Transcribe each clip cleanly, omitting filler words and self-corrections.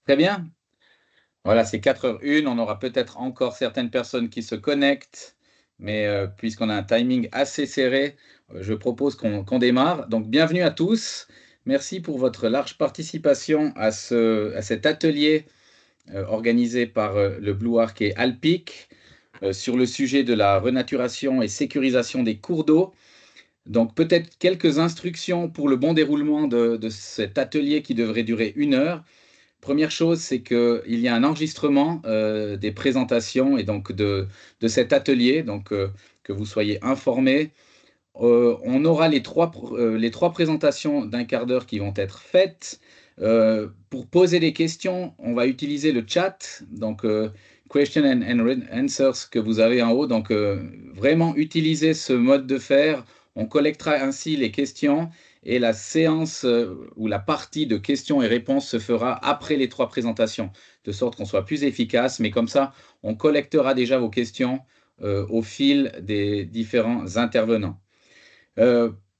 Très bien. Voilà, c'est 4h01. On aura peut-être encore certaines personnes qui se connectent, mais puisqu'on a un timing assez serré, je propose qu'on démarre. Donc, bienvenue à tous. Merci pour votre large participation à cet atelier organisé par le Blue Arc et Alpic sur le sujet de la renaturation et sécurisation des cours d'eau. Donc, peut-être quelques instructions pour le bon déroulement de cet atelier qui devrait durer 1 heure. Première chose, c'est qu'il y a un enregistrement des présentations et donc de cet atelier, donc que vous soyez informés. On aura les trois présentations d'1/4 d'heure qui vont être faites. Pour poser des questions, on va utiliser le chat, donc question and answers que vous avez en haut. Donc vraiment utiliser ce mode de faire. On collectera ainsi les questions et la séance ou la partie de questions et réponses se fera après les 3 présentations, de sorte qu'on soit plus efficace. Mais comme ça, on collectera déjà vos questions au fil des différents intervenants.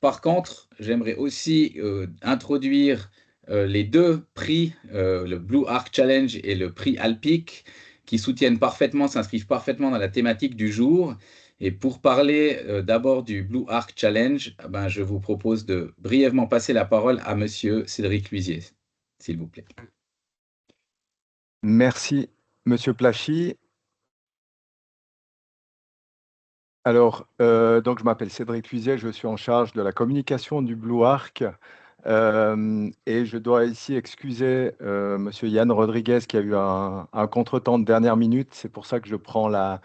Par contre, j'aimerais aussi introduire les 2 prix, le Blue Arc Challenge et le prix Alpic, qui s'inscrivent parfaitement dans la thématique du jour. Et pour parler d'abord du Blue Arc Challenge, je vous propose de brièvement passer la parole à Monsieur Cédric Luisier, s'il vous plaît. Merci, Monsieur Plachy. Alors, donc je m'appelle Cédric Luisier, je suis en charge de la communication du Blue Arc. Et je dois ici excuser Monsieur Yann Rodriguez qui a eu un contretemps de dernière minute. C'est pour ça que je prends la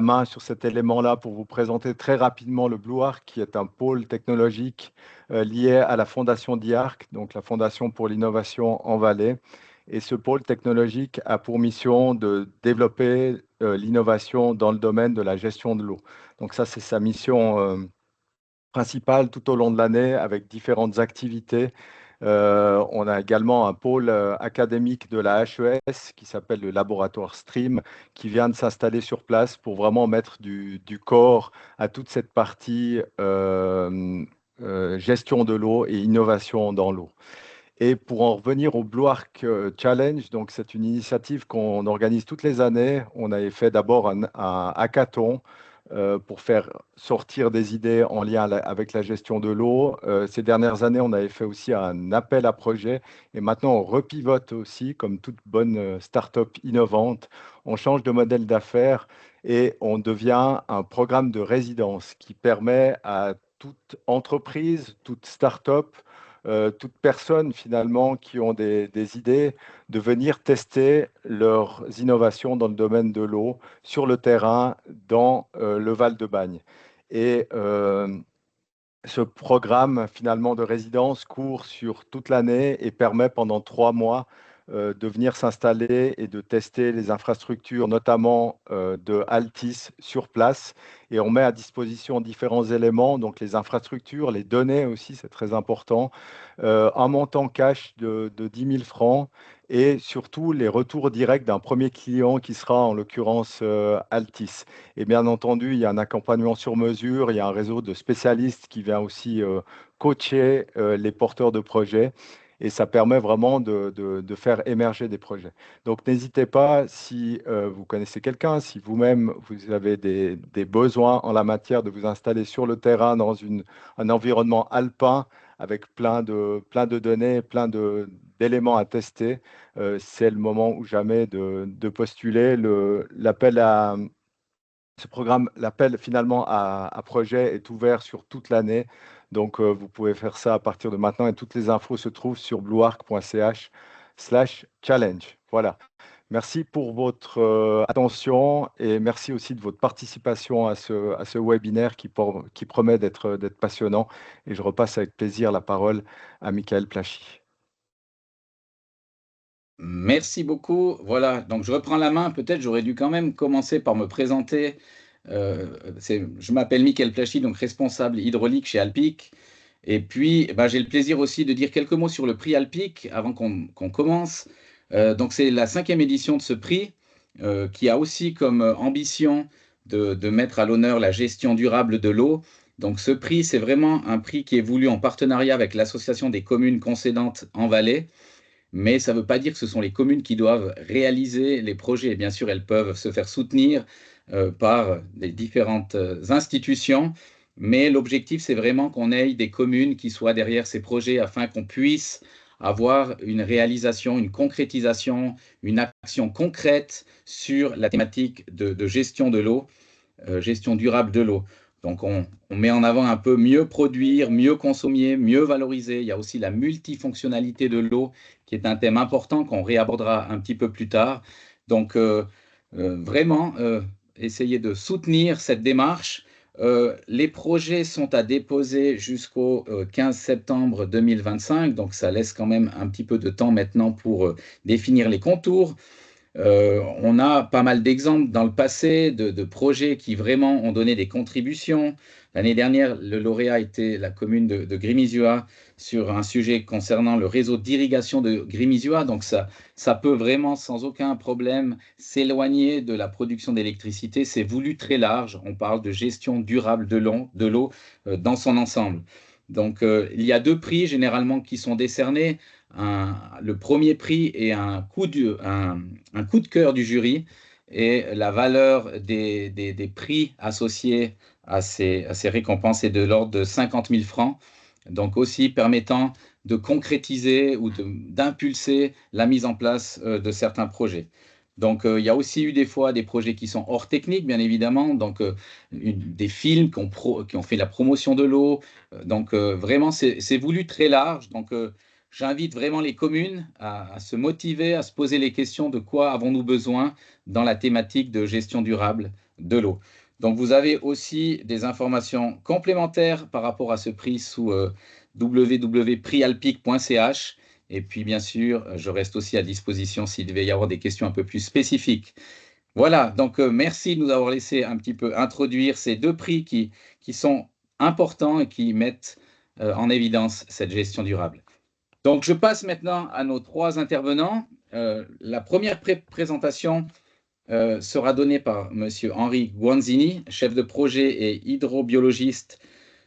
main sur cet élément-là pour vous présenter très rapidement le Blue Arc, qui est un pôle technologique lié à la fondation d'IARC, donc la Fondation pour l'innovation en Valais. Et ce pôle technologique a pour mission de développer l'innovation dans le domaine de la gestion de l'eau. Donc ça, c'est sa mission principale tout au long de l'année avec différentes activités. On a également un pôle académique de la HES qui s'appelle le laboratoire STREAM, qui vient de s'installer sur place pour vraiment mettre du corps à toute cette partie gestion de l'eau et innovation dans l'eau. Et pour en revenir au Blue Arc Challenge, donc c'est une initiative qu'on organise toutes les années. On avait fait d'abord un hackathon pour faire sortir des idées en lien avec la gestion de l'eau. Ces dernières années, on avait fait aussi un appel à projet et maintenant on repivote aussi, comme toute bonne start-up innovante. On change de modèle d'affaires et on devient un programme de résidence qui permet à toute entreprise, toute start-up, toute personne finalement qui ont des idées de venir tester leurs innovations dans le domaine de l'eau sur le terrain dans le Val-de-Bagne. Et ce programme finalement de résidence court sur toute l'année et permet pendant 3 mois de venir s'installer et de tester les infrastructures, notamment de Altis sur place. Et on met à disposition différents éléments, donc les infrastructures, les données aussi, c'est très important, un montant cash de 10 000 francs et surtout les retours directs d'un premier client qui sera en l'occurrence Altis. Et bien entendu, il y a un accompagnement sur mesure, il y a un réseau de spécialistes qui vient aussi coacher les porteurs de projets et ça permet vraiment de faire émerger des projets. Donc n'hésitez pas, si vous connaissez quelqu'un, si vous-même vous avez des besoins en la matière de vous installer sur le terrain dans un environnement alpin avec plein de données, d'éléments à tester, c'est le moment ou jamais de postuler. Ce programme, l'appel finalement à projet est ouvert sur toute l'année. Donc, vous pouvez faire ça à partir de maintenant et toutes les infos se trouvent sur bluearc.ch/challenge. Voilà. Merci pour votre attention et merci aussi de votre participation à ce webinaire qui promet d'être passionnant. Et je repasse avec plaisir la parole à Michael Plachy. Merci beaucoup. Voilà, donc je reprends la main. Peut-être j'aurais dû quand même commencer par me présenter. Je m'appelle Michael Plachy, donc responsable hydraulique chez Alpic. Et puis, j'ai le plaisir aussi de dire quelques mots sur le prix Alpic avant qu'on commence. Donc, c'est la 5e édition de ce prix qui a aussi comme ambition de mettre à l'honneur la gestion durable de l'eau. Donc, ce prix, c'est vraiment un prix qui est voulu en partenariat avec l'Association des communes concédantes en Valais. mais ça ne veut pas dire que ce sont les communes qui doivent réaliser les projets. Bien sûr, elles peuvent se faire soutenir par les différentes institutions, mais l'objectif, c'est vraiment qu'on ait des communes qui soient derrière ces projets afin qu'on puisse avoir une réalisation, une concrétisation, une action concrète sur la thématique de gestion de l'eau, gestion durable de l'eau. Donc, on met en avant un peu mieux produire, mieux consommer, mieux valoriser. Il y a aussi la multifonctionnalité de l'eau, qui est un thème important qu'on réabordera un petit peu plus tard. Donc, vraiment, essayer de soutenir cette démarche. Les projets sont à déposer jusqu'au 15 septembre 2025, donc ça laisse quand même un petit peu de temps maintenant pour définir les contours. On a pas mal d'exemples dans le passé de projets qui vraiment ont donné des contributions. L'année dernière, le lauréat était la commune de Grimizua sur un sujet concernant le réseau d'irrigation de Grimizua. Donc ça peut vraiment sans aucun problème s'éloigner de la production d'électricité. C'est voulu très large. On parle de gestion durable de l'eau dans son ensemble. Donc il y a deux prix généralement qui sont décernés. Le premier prix est un coup de cœur du jury, et la valeur des prix associés à ces récompenses est de l'ordre de 50 000 francs, donc aussi permettant de concrétiser ou d'impulser la mise en place de certains projets. Donc, il y a aussi eu des fois des projets qui sont hors technique, bien évidemment, donc des films qui ont fait la promotion de l'eau. Donc, vraiment, c'est voulu très large. Donc, j'invite vraiment les communes à se motiver, à se poser les questions de quoi avons-nous besoin dans la thématique de gestion durable de l'eau. Donc, vous avez aussi des informations complémentaires par rapport à ce prix sous www.prialpic.ch. Et puis, bien sûr, je reste aussi à disposition s'il devait y avoir des questions un peu plus spécifiques. Voilà, donc merci de nous avoir laissé un petit peu introduire ces deux prix qui sont importants et qui mettent en évidence cette gestion durable. Donc, je passe maintenant à nos trois intervenants. La première présentation sera donnée par Monsieur Henri Guanzini, chef de projet et hydrobiologiste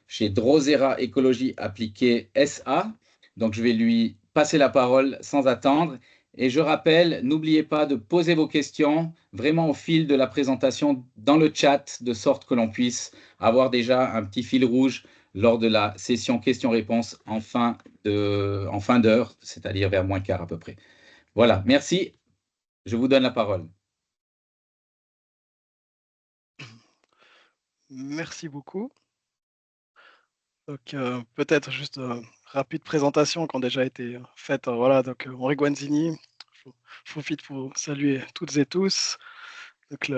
chez Drosera Écologie Appliquée SA. Donc, je vais lui passer la parole sans attendre. Et je rappelle, n'oubliez pas de poser vos questions vraiment au fil de la présentation dans le chat, de sorte que l'on puisse avoir déjà un petit fil rouge lors de la session questions-réponses en fin d'heure, c'est-à-dire vers moins quart à peu près. Voilà, merci. Je vous donne la parole. Merci beaucoup. Donc, peut-être juste rapide présentation qui ont déjà été faites. Voilà, donc Henri Guanzini, je profite pour saluer toutes et tous. Donc,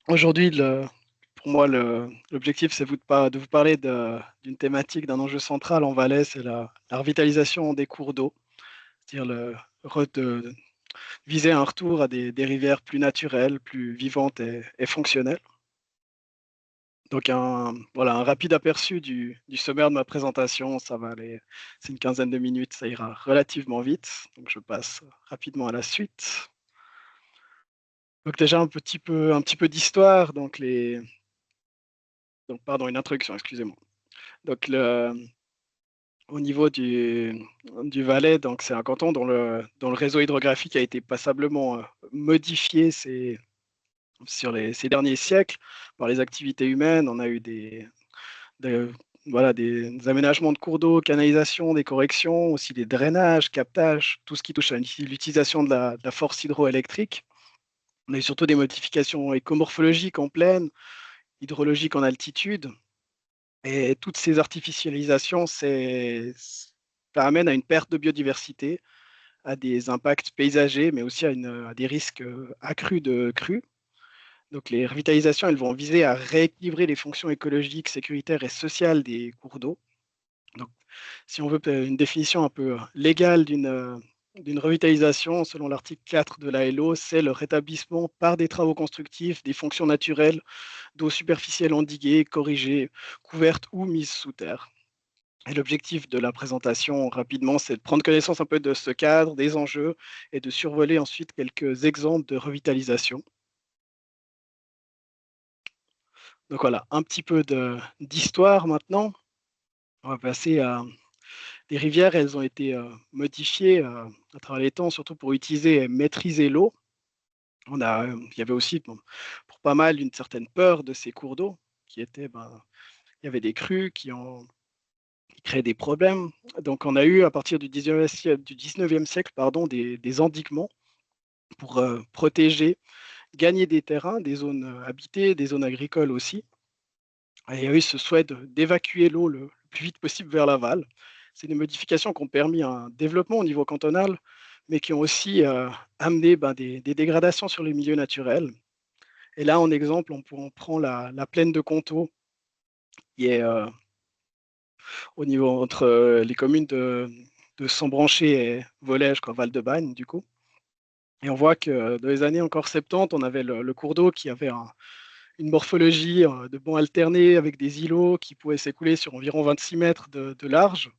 aujourd'hui, pour moi, l'objectif, c'est de vous parler d'une thématique, d'un enjeu central en Valais, c'est la revitalisation des cours d'eau, c'est-à-dire viser un retour à des rivières plus naturelles, plus vivantes et fonctionnelles. Donc, voilà, un rapide aperçu du sommaire de ma présentation. Ça va aller, c'est une quinzaine de minutes, ça ira relativement vite. Donc, je passe rapidement à la suite. Donc, déjà un petit peu d'histoire. Pardon, une introduction, excusez-moi. Donc, au niveau du Valais, donc c'est un canton dont le réseau hydrographique a été passablement modifié ces derniers siècles par les activités humaines. On a eu des, voilà, des aménagements de cours d'eau, canalisation, des corrections, aussi des drainages, captages, tout ce qui touche à l'utilisation de la force hydroélectrique. On a eu surtout des modifications écomorphologiques en plaine, hydrologiques en altitude. Et toutes ces artificialisations, ça amène à une perte de biodiversité, à des impacts paysagers, mais aussi à des risques accrus de crues. Donc les revitalisations, elles vont viser à rééquilibrer les fonctions écologiques, sécuritaires et sociales des cours d'eau. Donc, si on veut une définition un peu légale d'une revitalisation, selon l'article 4 de la LO, c'est le rétablissement par des travaux constructifs des fonctions naturelles d'eau superficielle endiguée, corrigée, couverte ou mise sous terre. Et l'objectif de la présentation, rapidement, c'est de prendre connaissance un peu de ce cadre, des enjeux, et de survoler ensuite quelques exemples de revitalisation. Donc voilà, un petit peu d'histoire maintenant. On va passer à les rivières, elles ont été modifiées à travers les temps, surtout pour utiliser et maîtriser l'eau. Il y avait aussi, bon, pour pas mal, une certaine peur de ces cours d'eau, qui étaient, il y avait des crues qui créaient des problèmes. Donc, on a eu, à partir du 19e siècle, pardon, des endiguements pour protéger, gagner des terrains, des zones habitées, des zones agricoles aussi. Et il y a eu ce souhait d'évacuer l'eau le plus vite possible vers l'aval. C'est des modifications qui ont permis un développement au niveau cantonal, mais qui ont aussi amené des dégradations sur les milieux naturels. Et là, en exemple, on prend la plaine de Conto, qui est au niveau entre les communes de Sambranché et Volège, Val-de-Bagne, du coup. Et on voit que dans les années encore 70, on avait le cours d'eau qui avait une morphologie de bancs alternés avec des îlots qui pouvaient s'écouler sur environ 26 mètres de large.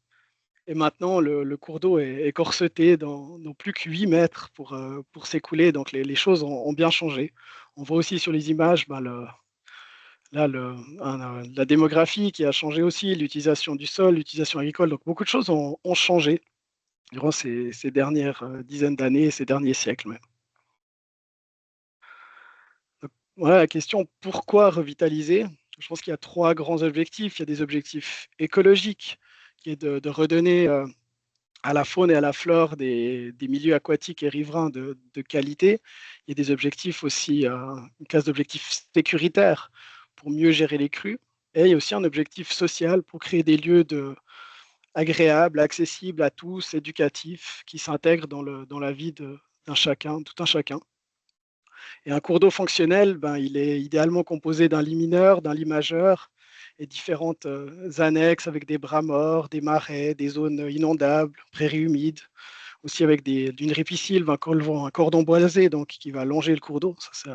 Et maintenant, le cours d'eau est corseté dans plus que 8 mètres pour s'écouler. Donc les choses ont bien changé. On voit aussi sur les images la démographie qui a changé aussi, l'utilisation du sol, l'utilisation agricole. Donc beaucoup de choses ont changé durant ces dernières dizaines d'années, ces derniers siècles même. Donc, voilà la question, pourquoi revitaliser? Je pense qu'il y a 3 grands objectifs. Il y a des objectifs écologiques, qui est de redonner à la faune et à la flore des milieux aquatiques et riverains de qualité. Il y a des objectifs aussi, une classe d'objectifs sécuritaires pour mieux gérer les crues. Et il y a aussi un objectif social pour créer des lieux agréables, accessibles à tous, éducatifs, qui s'intègrent dans la vie d'un chacun, tout un chacun. Et un cours d'eau fonctionnel, il est idéalement composé d'un lit mineur, d'un lit majeur et différentes annexes avec des bras morts, des marais, des zones inondables, prairies humides, aussi avec d'une ripisylve, un cordon boisé donc, qui va longer le cours d'eau, ça c'est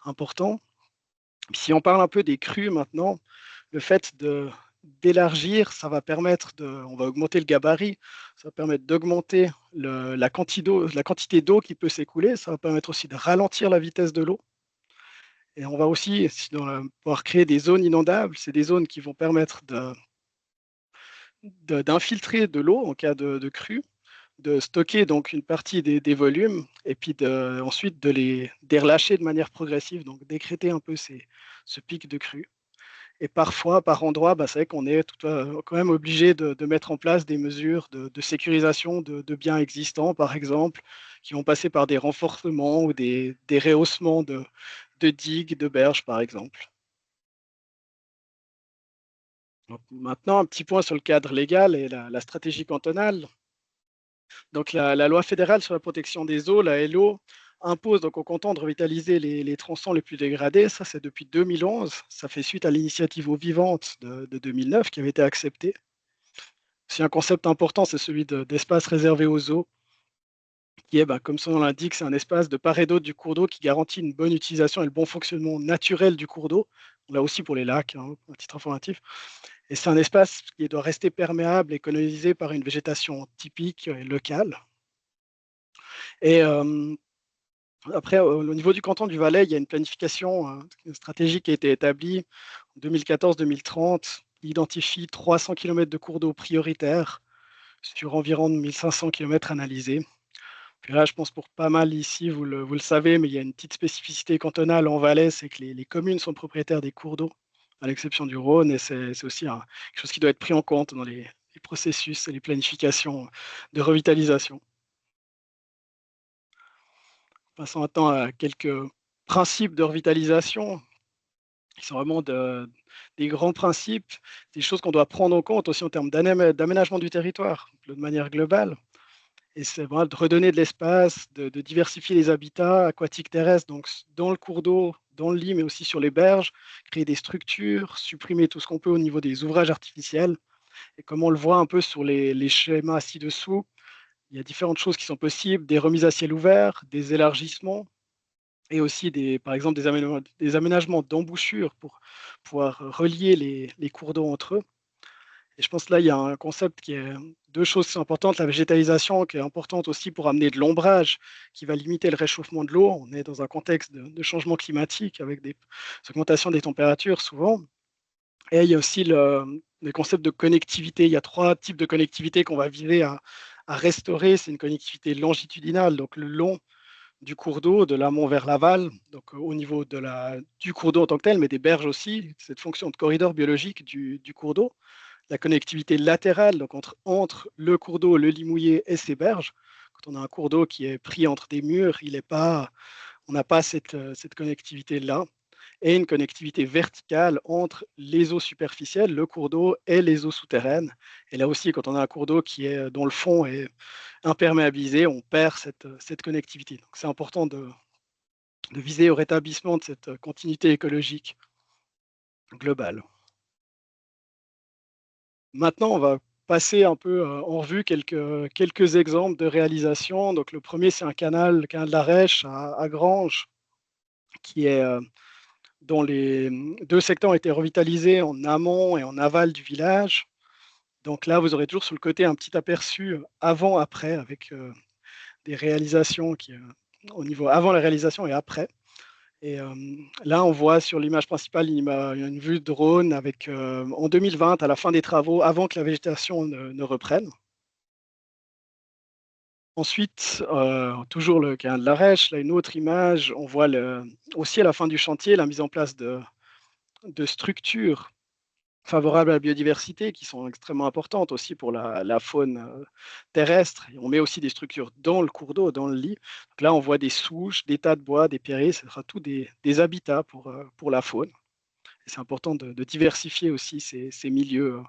important. Si on parle un peu des crues maintenant, le fait d'élargir, ça va permettre on va augmenter le gabarit, ça va permettre d'augmenter la quantité d'eau qui peut s'écouler, ça va permettre aussi de ralentir la vitesse de l'eau. Et on va aussi pouvoir créer des zones inondables, c'est des zones qui vont permettre d'infiltrer de l'eau en cas de crue, de stocker donc une partie des volumes et puis ensuite de les relâcher de manière progressive, donc décréter un peu ce pic de crue. Et parfois, par endroit, c'est vrai qu'on est quand même obligé de mettre en place des mesures de sécurisation de biens existants, par exemple, qui vont passer par des renforcements ou des rehaussements de digues, de berges, par exemple. Donc, maintenant, un petit point sur le cadre légal et la stratégie cantonale. Donc, la loi fédérale sur la protection des eaux, la LO, impose donc aux cantons de revitaliser les tronçons les plus dégradés. Ça, c'est depuis 2011. Ça fait suite à l'initiative Eau vivante de 2009 qui avait été acceptée. Si un concept important, c'est celui d'espace réservé aux eaux, qui est, comme son nom l'indique, c'est un espace de part et d'autre du cours d'eau qui garantit une bonne utilisation et le bon fonctionnement naturel du cours d'eau. Là aussi pour les lacs, à titre informatif. Et c'est un espace qui doit rester perméable et colonisé par une végétation typique et locale. Et après, au niveau du canton du Valais, il y a une planification stratégique qui a été établie en 2014-2030, qui identifie 300 km de cours d'eau prioritaires sur environ 1500 km analysés. Puis là, je pense pour pas mal ici, vous le savez, mais il y a une petite spécificité cantonale en Valais, c'est que les communes sont propriétaires des cours d'eau, à l'exception du Rhône, et c'est aussi quelque chose qui doit être pris en compte dans les processus et les planifications de revitalisation. Passons maintenant à quelques principes de revitalisation, qui sont vraiment des grands principes, des choses qu'on doit prendre en compte aussi en termes d'aménagement du territoire, de manière globale. Et c'est vraiment de redonner de l'espace, de diversifier les habitats aquatiques terrestres, donc dans le cours d'eau, dans le lit, mais aussi sur les berges, créer des structures, supprimer tout ce qu'on peut au niveau des ouvrages artificiels. Et comme on le voit un peu sur les schémas ci-dessous, il y a différentes choses qui sont possibles, des remises à ciel ouvert, des élargissements, et aussi par exemple des aménagements d'embouchure pour pouvoir relier les cours d'eau entre eux. Et je pense que là, il y a un concept qui est deux choses qui sont importantes. La végétalisation qui est importante aussi pour amener de l'ombrage, qui va limiter le réchauffement de l'eau. On est dans un contexte de changement climatique avec des augmentations des températures souvent. Et il y a aussi des concepts de connectivité. Il y a 3 types de connectivité qu'on va viser à restaurer. C'est une connectivité longitudinale, donc le long du cours d'eau, de l'amont vers l'aval, donc au niveau du cours d'eau en tant que tel, mais des berges aussi, cette fonction de corridor biologique du cours d'eau. La connectivité latérale, donc entre le cours d'eau, le lit mouillé et ses berges. Quand on a un cours d'eau qui est pris entre des murs, on n'a pas cette connectivité-là. Et une connectivité verticale entre les eaux superficielles, le cours d'eau et les eaux souterraines. Et là aussi, quand on a un cours d'eau dont le fond est imperméabilisé, on perd cette connectivité. Donc c'est important de viser au rétablissement de cette continuité écologique globale. Maintenant, on va passer un peu en revue quelques exemples de réalisation. Donc le premier, c'est le canal de la Rèche à Granges, dont les 2 secteurs ont été revitalisés en amont et en aval du village. Donc là, vous aurez toujours sur le côté un petit aperçu avant-après avec des réalisations au niveau avant la réalisation et après. Et là, on voit sur l'image principale une vue de drone avec, en 2020, à la fin des travaux, avant que la végétation ne reprenne. Ensuite, toujours le canal de la Rèche, là une autre image, on voit aussi à la fin du chantier la mise en place de structures favorables à la biodiversité qui sont extrêmement importantes aussi pour la faune terrestre. Et on met aussi des structures dans le cours d'eau, dans le lit. Donc là, on voit des souches, des tas de bois, des pierriers, ce sera tout des habitats pour la faune. Et c'est important de diversifier aussi ces milieux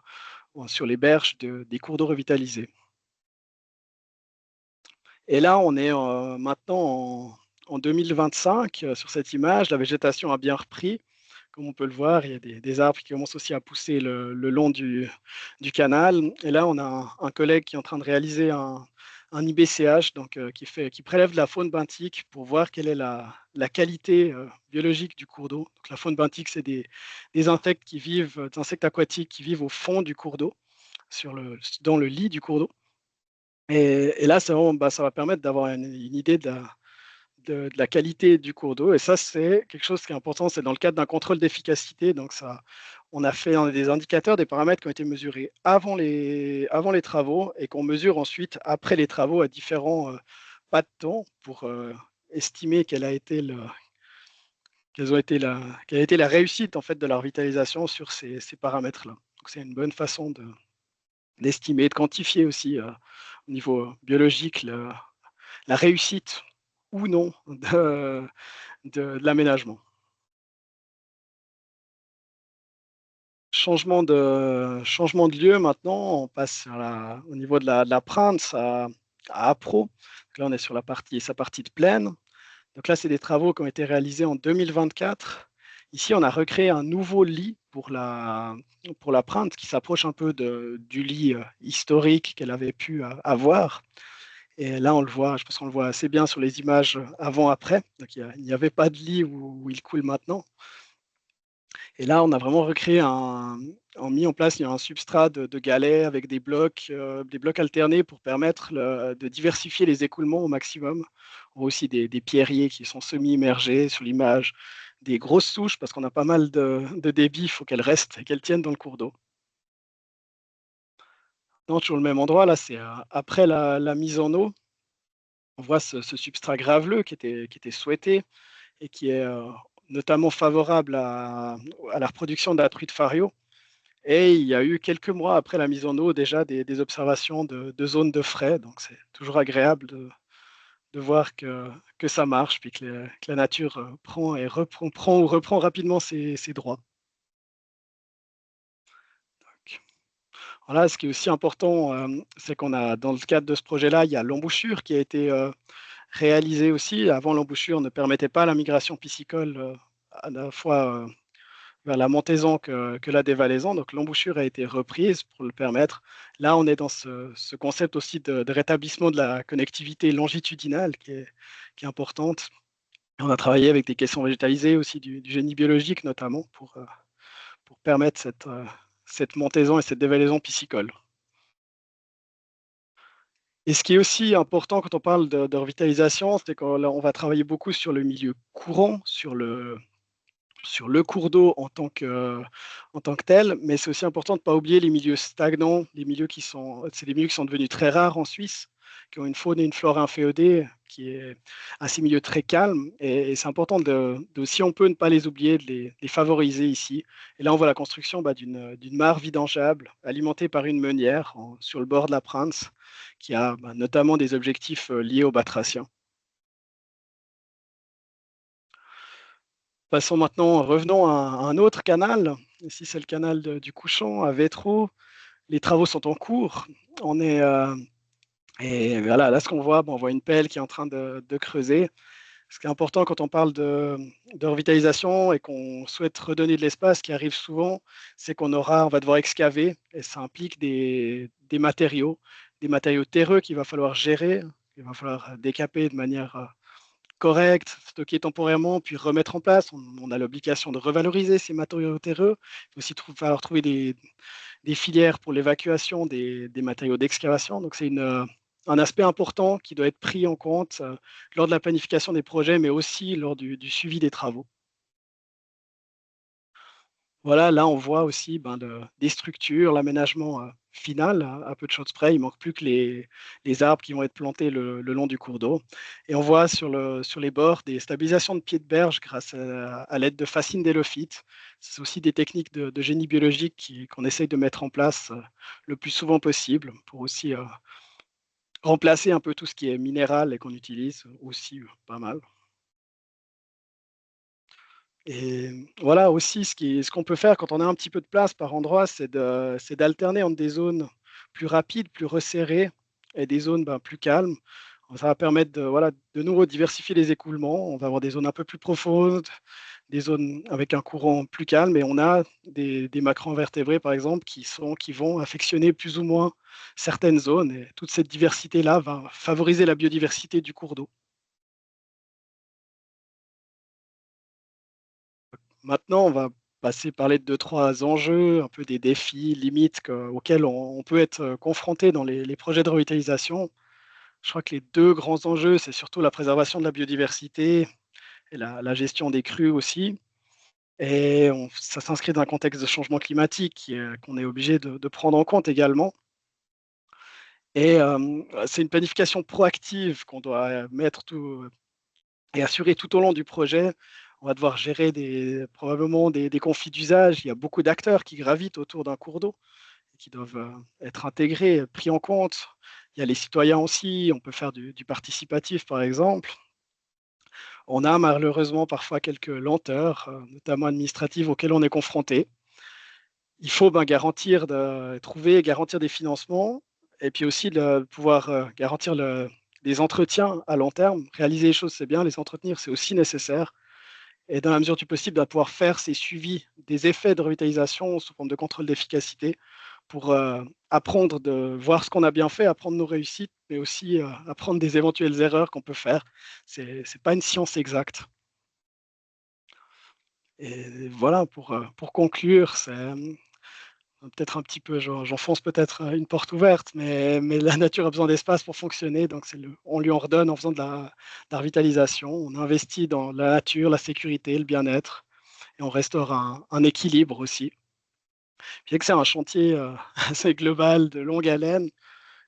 sur les berges des cours d'eau revitalisés. Et là, on est maintenant en 2025 sur cette image. La végétation a bien repris. Comme on peut le voir, il y a des arbres qui commencent aussi à pousser le long du canal. Et là, on a un collègue qui est en train de réaliser un IBCH, donc, qui prélève de la faune benthique pour voir quelle est la qualité biologique du cours d'eau. Donc, la faune benthique, c'est des insectes des insectes aquatiques qui vivent au fond du cours d'eau, dans le lit du cours d'eau. Et là, ça va permettre d'avoir une idée de la qualité du cours d'eau. Et ça, c'est quelque chose qui est important. C'est dans le cadre d'un contrôle d'efficacité. Donc, on a des indicateurs, des paramètres qui ont été mesurés avant les travaux et qu'on mesure ensuite après les travaux à différents pas de temps pour estimer quelle a été la réussite en fait de la revitalisation sur ces paramètres-là. Donc, c'est une bonne façon d'estimer, de quantifier aussi au niveau biologique la réussite ou non de l'aménagement. Changement de lieu maintenant, on passe au niveau de la Prince à Appro. Là, on est sur sa partie de plaine. Donc là, c'est des travaux qui ont été réalisés en 2024. Ici, on a recréé un nouveau lit pour la Prince qui s'approche un peu du lit historique qu'elle avait pu avoir. Et là, on le voit, je pense qu'on le voit assez bien sur les images avant-après. Donc, il n'y avait pas de lit où il coule maintenant. Et là, on a vraiment mis en place un substrat de galets avec des blocs alternés pour permettre de diversifier les écoulements au maximum. On voit aussi des pierriers qui sont semi-immergés sur l'image, des grosses souches parce qu'on a pas mal de débit, il faut qu'elles restent et qu'elles tiennent dans le cours d'eau. Toujours le même endroit, là, c'est après la mise en eau. On voit ce substrat graveleux qui était souhaité et qui est notamment favorable à la reproduction de la truite fario. Et il y a eu quelques mois après la mise en eau déjà des observations de zones de frais. Donc c'est toujours agréable de voir que ça marche, puis que la nature prend ou reprend rapidement ses droits. Voilà, ce qui est aussi important, c'est qu'on a, dans le cadre de ce projet-là, il y a l'embouchure qui a été réalisée aussi. Avant, l'embouchure ne permettait pas la migration piscicole à la fois vers la montaison que la dévalaison. Donc, l'embouchure a été reprise pour le permettre. Là, on est dans ce concept aussi de rétablissement de la connectivité longitudinale qui est importante. On a travaillé avec des caissons végétalisés aussi, du génie biologique notamment, pour permettre cette montaison et cette dévalaison piscicole. Et ce qui est aussi important quand on parle de revitalisation, c'est qu'on va travailler beaucoup sur le milieu courant, sur le sur le cours d'eau en tant que tel, mais c'est aussi important de ne pas oublier les milieux stagnants, c'est des milieux qui sont devenus très rares en Suisse, qui ont une faune et une flore inféodée, qui est à ces milieux très calmes. Et c'est important si on peut, ne pas les oublier, de les favoriser ici. Et là, on voit la construction d'une mare vidangeable alimentée par une meunière sur le bord de la Prince, qui a notamment des objectifs liés aux batraciens. Revenons à un autre canal. Ici, c'est le canal du Couchant à Vétro. Les travaux sont en cours. Et voilà, là, ce qu'on voit, on voit une pelle qui est en train de creuser. Ce qui est important quand on parle de revitalisation et qu'on souhaite redonner de l'espace, ce qui arrive souvent, c'est on va devoir excaver, et ça implique des matériaux terreux qu'il va falloir gérer, qu'il va falloir décaper de manière correcte, stocker temporairement, puis remettre en place. On a l'obligation de revaloriser ces matériaux terreux. Il va aussi falloir trouver des filières pour l'évacuation des matériaux d'excavation. Donc c'est un aspect important qui doit être pris en compte lors de la planification des projets, mais aussi lors du suivi des travaux. Voilà, là on voit aussi des structures, l'aménagement final, à peu de choses près. Il ne manque plus que les arbres qui vont être plantés le long du cours d'eau. Et on voit sur les bords des stabilisations de pieds de berge grâce à l'aide de fascines d'élophytes. C'est aussi des techniques de génie biologique qu'on essaye de mettre en place le plus souvent possible pour aussi remplacer un peu tout ce qui est minéral et qu'on utilise aussi pas mal. Et voilà aussi ce qu'on peut faire quand on a un petit peu de place par endroit, c'est d'alterner entre des zones plus rapides, plus resserrées et des zones plus calmes. Ça va permettre de nouveau diversifier les écoulements. On va avoir des zones un peu plus profondes, des zones avec un courant plus calme, et on a des macroinvertébrés, par exemple, qui vont affectionner plus ou moins certaines zones. Et toute cette diversité-là va favoriser la biodiversité du cours d'eau. Maintenant, on va parler de 2-3 enjeux, un peu des défis, limites auxquels on peut être confronté dans les projets de revitalisation. Je crois que les 2 grands enjeux, c'est surtout la préservation de la biodiversité et la gestion des crues aussi. Et ça s'inscrit dans un contexte de changement climatique qu'on est obligé de prendre en compte également. Et c'est une planification proactive qu'on doit mettre et assurer tout au long du projet. On va devoir gérer probablement des conflits d'usage. Il y a beaucoup d'acteurs qui gravitent autour d'un cours d'eau et qui doivent être intégrés, pris en compte. Il y a les citoyens aussi. On peut faire du participatif, par exemple. On a malheureusement parfois quelques lenteurs, notamment administratives, auxquelles on est confronté. Il faut garantir des financements et puis aussi pouvoir garantir des entretiens à long terme. Réaliser les choses, c'est bien, les entretenir, c'est aussi nécessaire. Et dans la mesure du possible, pouvoir faire ces suivis des effets de revitalisation sous forme de contrôle d'efficacité pour apprendre de voir ce qu'on a bien fait, apprendre nos réussites, mais aussi apprendre des éventuelles erreurs qu'on peut faire. Ce n'est pas une science exacte. Et voilà, pour conclure, c'est peut-être un petit peu, j'enfonce peut-être une porte ouverte, mais la nature a besoin d'espace pour fonctionner, donc on lui en redonne en faisant de la revitalisation. On investit dans la nature, la sécurité, le bien-être, et on restaure un équilibre aussi. Bien que c'est un chantier assez global, de longue haleine,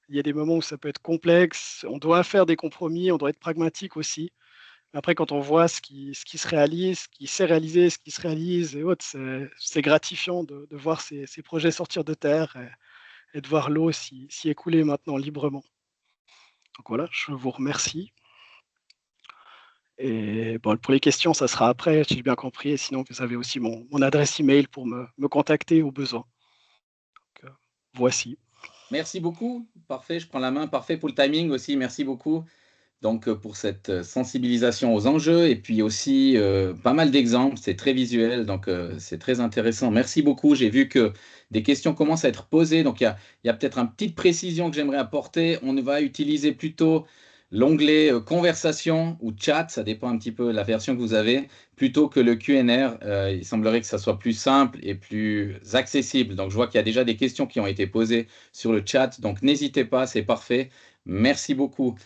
il y a des moments où ça peut être complexe, on doit faire des compromis, on doit être pragmatique aussi. Après, quand on voit ce qui se réalise, ce qui s'est réalisé, ce qui se réalise et autres, c'est gratifiant de voir ces projets sortir de terre et de voir l'eau s'y écouler maintenant librement. Donc voilà, je vous remercie. Et bon, pour les questions, ça sera après, si j'ai bien compris. Et sinon, vous avez aussi mon adresse email pour me contacter au besoin. Donc, voici. Merci beaucoup. Parfait, je prends la main. Parfait pour le timing aussi. Merci beaucoup. Donc, pour cette sensibilisation aux enjeux et puis aussi pas mal d'exemples. C'est très visuel, donc c'est très intéressant. Merci beaucoup. J'ai vu que des questions commencent à être posées. Donc, il y a peut-être une petite précision que j'aimerais apporter. On va utiliser plutôt l'onglet conversation ou chat, ça dépend un petit peu de la version que vous avez, plutôt que le Q&R. Il semblerait que ça soit plus simple et plus accessible. Donc, je vois qu'il y a déjà des questions qui ont été posées sur le chat. Donc, n'hésitez pas, c'est parfait. Merci beaucoup.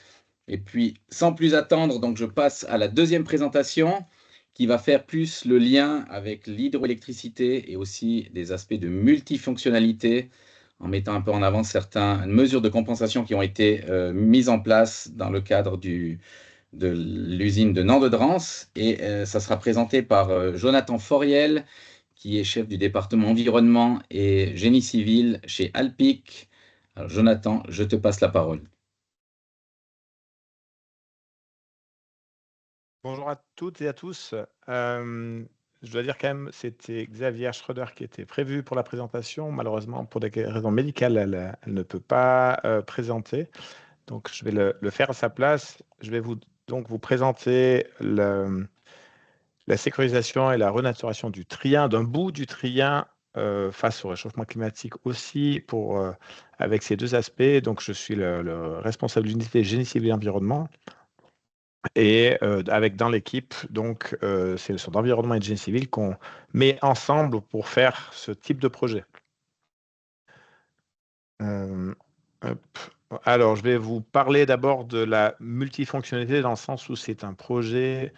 Et puis, sans plus attendre, donc je passe à la deuxième présentation qui va faire plus le lien avec l'hydroélectricité et aussi des aspects de multifonctionnalité, en mettant un peu en avant certaines mesures de compensation qui ont été mises en place dans le cadre de l'usine de Nant-de-Drance. Et ça sera présenté par Jonathan Foriel, qui est chef du département environnement et génie civil chez Alpic. Alors, Jonathan, je te passe la parole. Bonjour à toutes et à tous. Je dois dire quand même, c'était Xavier Schröder qui était prévu pour la présentation. Malheureusement, pour des raisons médicales, elle ne peut pas présenter. Donc, je vais le faire à sa place. Je vais donc vous présenter la sécurisation et la renaturation du trien, d'un bout du trien face au réchauffement climatique aussi, avec ces deux aspects. Donc, je suis le responsable de l'unité génie civil et environnement. Et avec dans l'équipe, donc, c'est le centre d'environnement et de génie civil qu'on met ensemble pour faire ce type de projet. Hop. Alors, je vais vous parler d'abord de la multifonctionnalité dans le sens où c'est un projet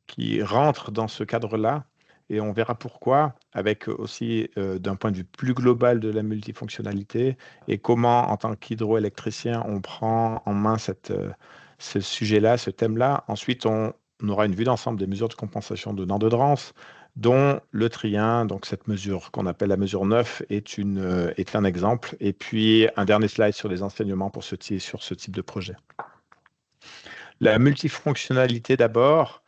qui rentre dans ce cadre-là. Et on verra pourquoi, avec aussi d'un point de vue plus global de la multifonctionnalité et comment, en tant qu'hydroélectricien, on prend en main ce sujet-là, ce thème-là. Ensuite, on aura une vue d'ensemble des mesures de compensation de Nant-de-Drance, dont le trien, donc cette mesure qu'on appelle la mesure 9, est un exemple. Et puis, un dernier slide sur les enseignements sur ce type de projet. La multifonctionnalité d'abord.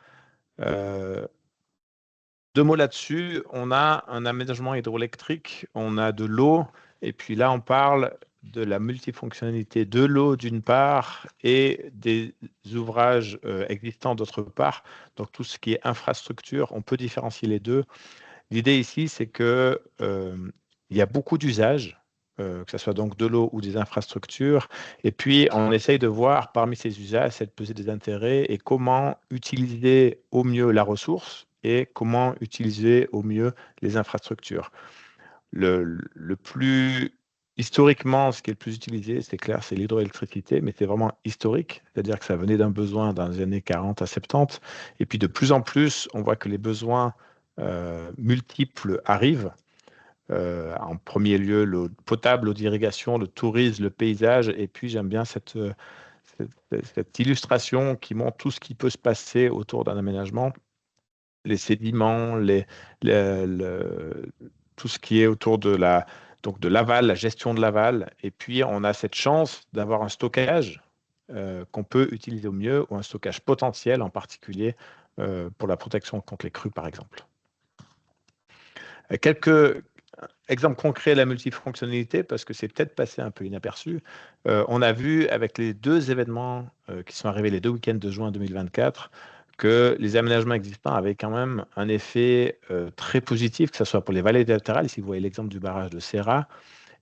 Deux mots là-dessus, on a un aménagement hydroélectrique, on a de l'eau, et puis là, on parle de la multifonctionnalité de l'eau d'une part et des ouvrages existants d'autre part. Donc, tout ce qui est infrastructure, on peut différencier les deux. L'idée ici, c'est que il y a beaucoup d'usages, que ce soit donc de l'eau ou des infrastructures, et puis on essaye de voir parmi ces usages, c'est de peser des intérêts et comment utiliser au mieux la ressource et comment utiliser au mieux les infrastructures. Historiquement, ce qui est le plus utilisé, c'est clair, c'est l'hydroélectricité, mais c'est vraiment historique, c'est-à-dire que ça venait d'un besoin dans les années 40 à 70, et puis de plus en plus, on voit que les besoins multiples arrivent. En premier lieu, l'eau potable, l'eau d'irrigation, le tourisme, le paysage, et puis j'aime bien cette illustration qui montre tout ce qui peut se passer autour d'un aménagement, les sédiments, tout ce qui est autour de l'aval, la gestion de l'aval. Et puis, on a cette chance d'avoir un stockage qu'on peut utiliser au mieux, ou un stockage potentiel, en particulier pour la protection contre les crues, par exemple. Quelques exemples concrets de la multifonctionnalité, parce que c'est peut-être passé un peu inaperçu. On a vu avec les deux événements qui sont arrivés les deux week-ends de juin 2024, que les aménagements existants avaient quand même un effet très positif, que ce soit pour les vallées latérales, ici vous voyez l'exemple du barrage de Serra,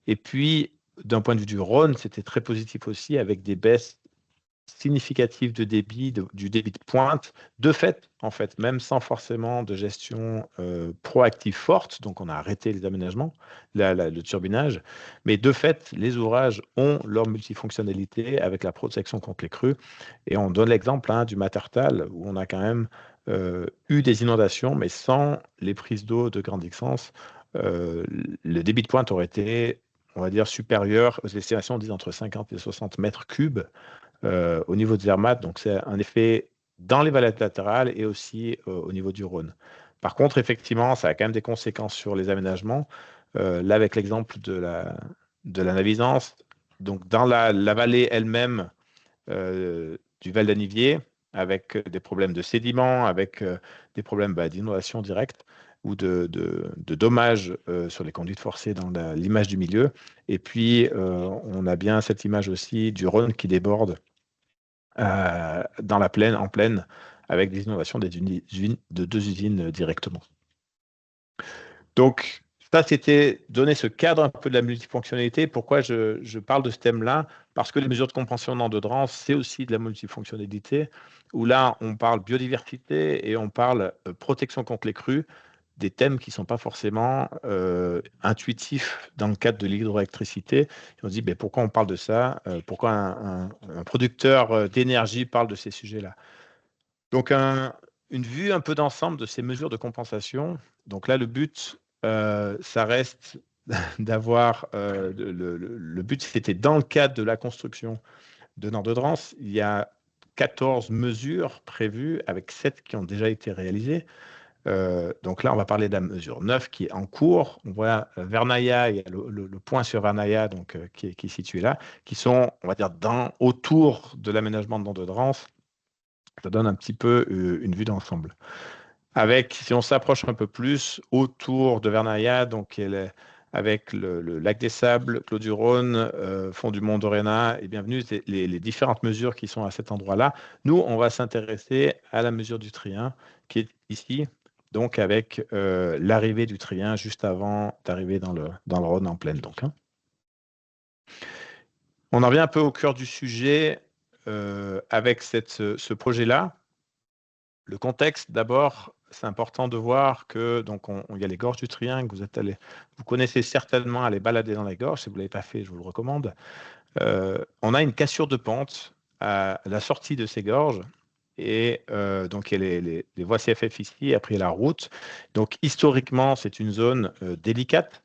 et puis d'un point de vue du Rhône, c'était très positif aussi, avec des baisses significatives de débit, du débit de pointe, de fait, en fait, même sans forcément de gestion proactive forte, donc on a arrêté les aménagements, le turbinage, mais de fait, les ouvrages ont leur multifonctionnalité avec la protection contre les crues, et on donne l'exemple du Mattertal, où on a quand même eu des inondations, mais sans les prises d'eau de grande distance, le débit de pointe aurait été, on va dire, supérieur aux estimations disent entre 50 et 60 mètres cubes au niveau de Zermatt. Donc, c'est un effet dans les vallées latérales et aussi au niveau du Rhône. Par contre, effectivement, ça a quand même des conséquences sur les aménagements. Là, avec l'exemple de la Navisance, donc dans la vallée elle-même du Val d'Anivier, avec des problèmes de sédiments, avec des problèmes d'inondation directe ou de dommages sur les conduites forcées dans l'image du milieu. Et puis, on a bien cette image aussi du Rhône qui déborde dans la plaine, en plaine, avec des inondations de deux usines directement. Donc, ça, c'était donner ce cadre un peu de la multifonctionnalité. Pourquoi je parle de ce thème-là? Parce que les mesures de compensation Nant-de-Drance, c'est aussi de la multifonctionnalité, où là, on parle biodiversité et on parle protection contre les crues, des thèmes qui ne sont pas forcément intuitifs dans le cadre de l'hydroélectricité. On se dit, ben, pourquoi on parle de ça? Pourquoi un producteur d'énergie parle de ces sujets-là? Donc, une vue un peu d'ensemble de ces mesures de compensation. Donc là, le but, ça reste d'avoir, le but, c'était dans le cadre de la construction de Nord-de-Drance, il y a 14 mesures prévues avec 7 qui ont déjà été réalisées. Donc là, on va parler de la mesure 9 qui est en cours. On voit Vernaya, il y a le point sur Vernaya donc, qui est situé là, qui sont, on va dire, autour de l'aménagement de Nord-de-Drance. Ça donne un petit peu une vue d'ensemble. Avec, si on s'approche un peu plus, autour de Vernaya, donc avec le lac des Sables, Clos du Rhône, fond du Mont d'Orena, et bienvenue, les différentes mesures qui sont à cet endroit-là. Nous, on va s'intéresser à la mesure du Trien, qui est ici, donc avec l'arrivée du Trien juste avant d'arriver dans le Rhône en pleine. Donc, hein. On en revient un peu au cœur du sujet avec ce projet-là. Le contexte, d'abord, c'est important de voir que donc il y a les gorges du Triangle. Vous connaissez certainement aller balader dans les gorges. Si vous ne l'avez pas fait, je vous le recommande. On a une cassure de pente à la sortie de ces gorges. Et donc, il y a les voies CFF ici, après la route. Donc, historiquement, c'est une zone délicate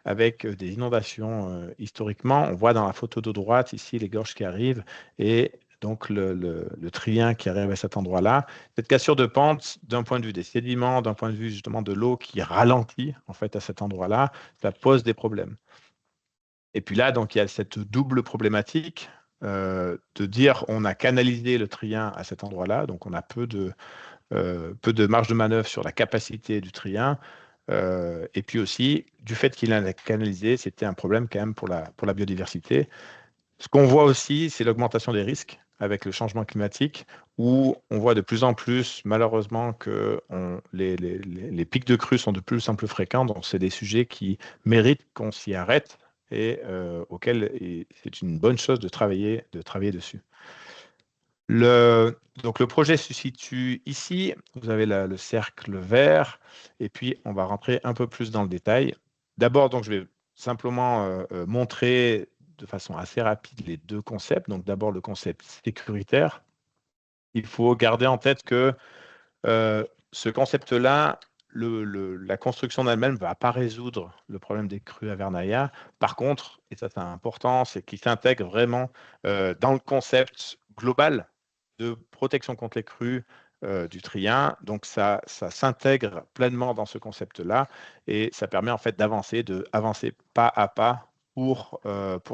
avec des inondations historiquement. On voit dans la photo de droite ici les gorges qui arrivent et donc le Trien qui arrive à cet endroit-là. Cette cassure de pente, d'un point de vue des sédiments, d'un point de vue justement de l'eau qui ralentit en fait à cet endroit-là, ça pose des problèmes. Et puis là, donc il y a cette double problématique de dire on a canalisé le Trien à cet endroit-là, donc on a peu de marge de manœuvre sur la capacité du Trien. Et puis aussi, du fait qu'il a canalisé, c'était un problème quand même pour la biodiversité. Ce qu'on voit aussi, c'est l'augmentation des risques avec le changement climatique, où on voit de plus en plus, malheureusement, que les pics de crues sont de plus en plus fréquents. Donc, c'est des sujets qui méritent qu'on s'y arrête et auxquels c'est une bonne chose de travailler dessus. Donc, le projet se situe ici. Vous avez le cercle vert. Et puis, on va rentrer un peu plus dans le détail. D'abord, donc, je vais simplement montrer de façon assez rapide les deux concepts. Donc, d'abord, le concept sécuritaire. Il faut garder en tête que ce concept-là, la construction d'elle-même ne va pas résoudre le problème des crues à Vernaya. Par contre, et ça c'est important, c'est qu'il s'intègre vraiment dans le concept global de protection contre les crues du Trien. Donc, ça s'intègre pleinement dans ce concept-là et ça permet en fait d'avancer pas à pas pour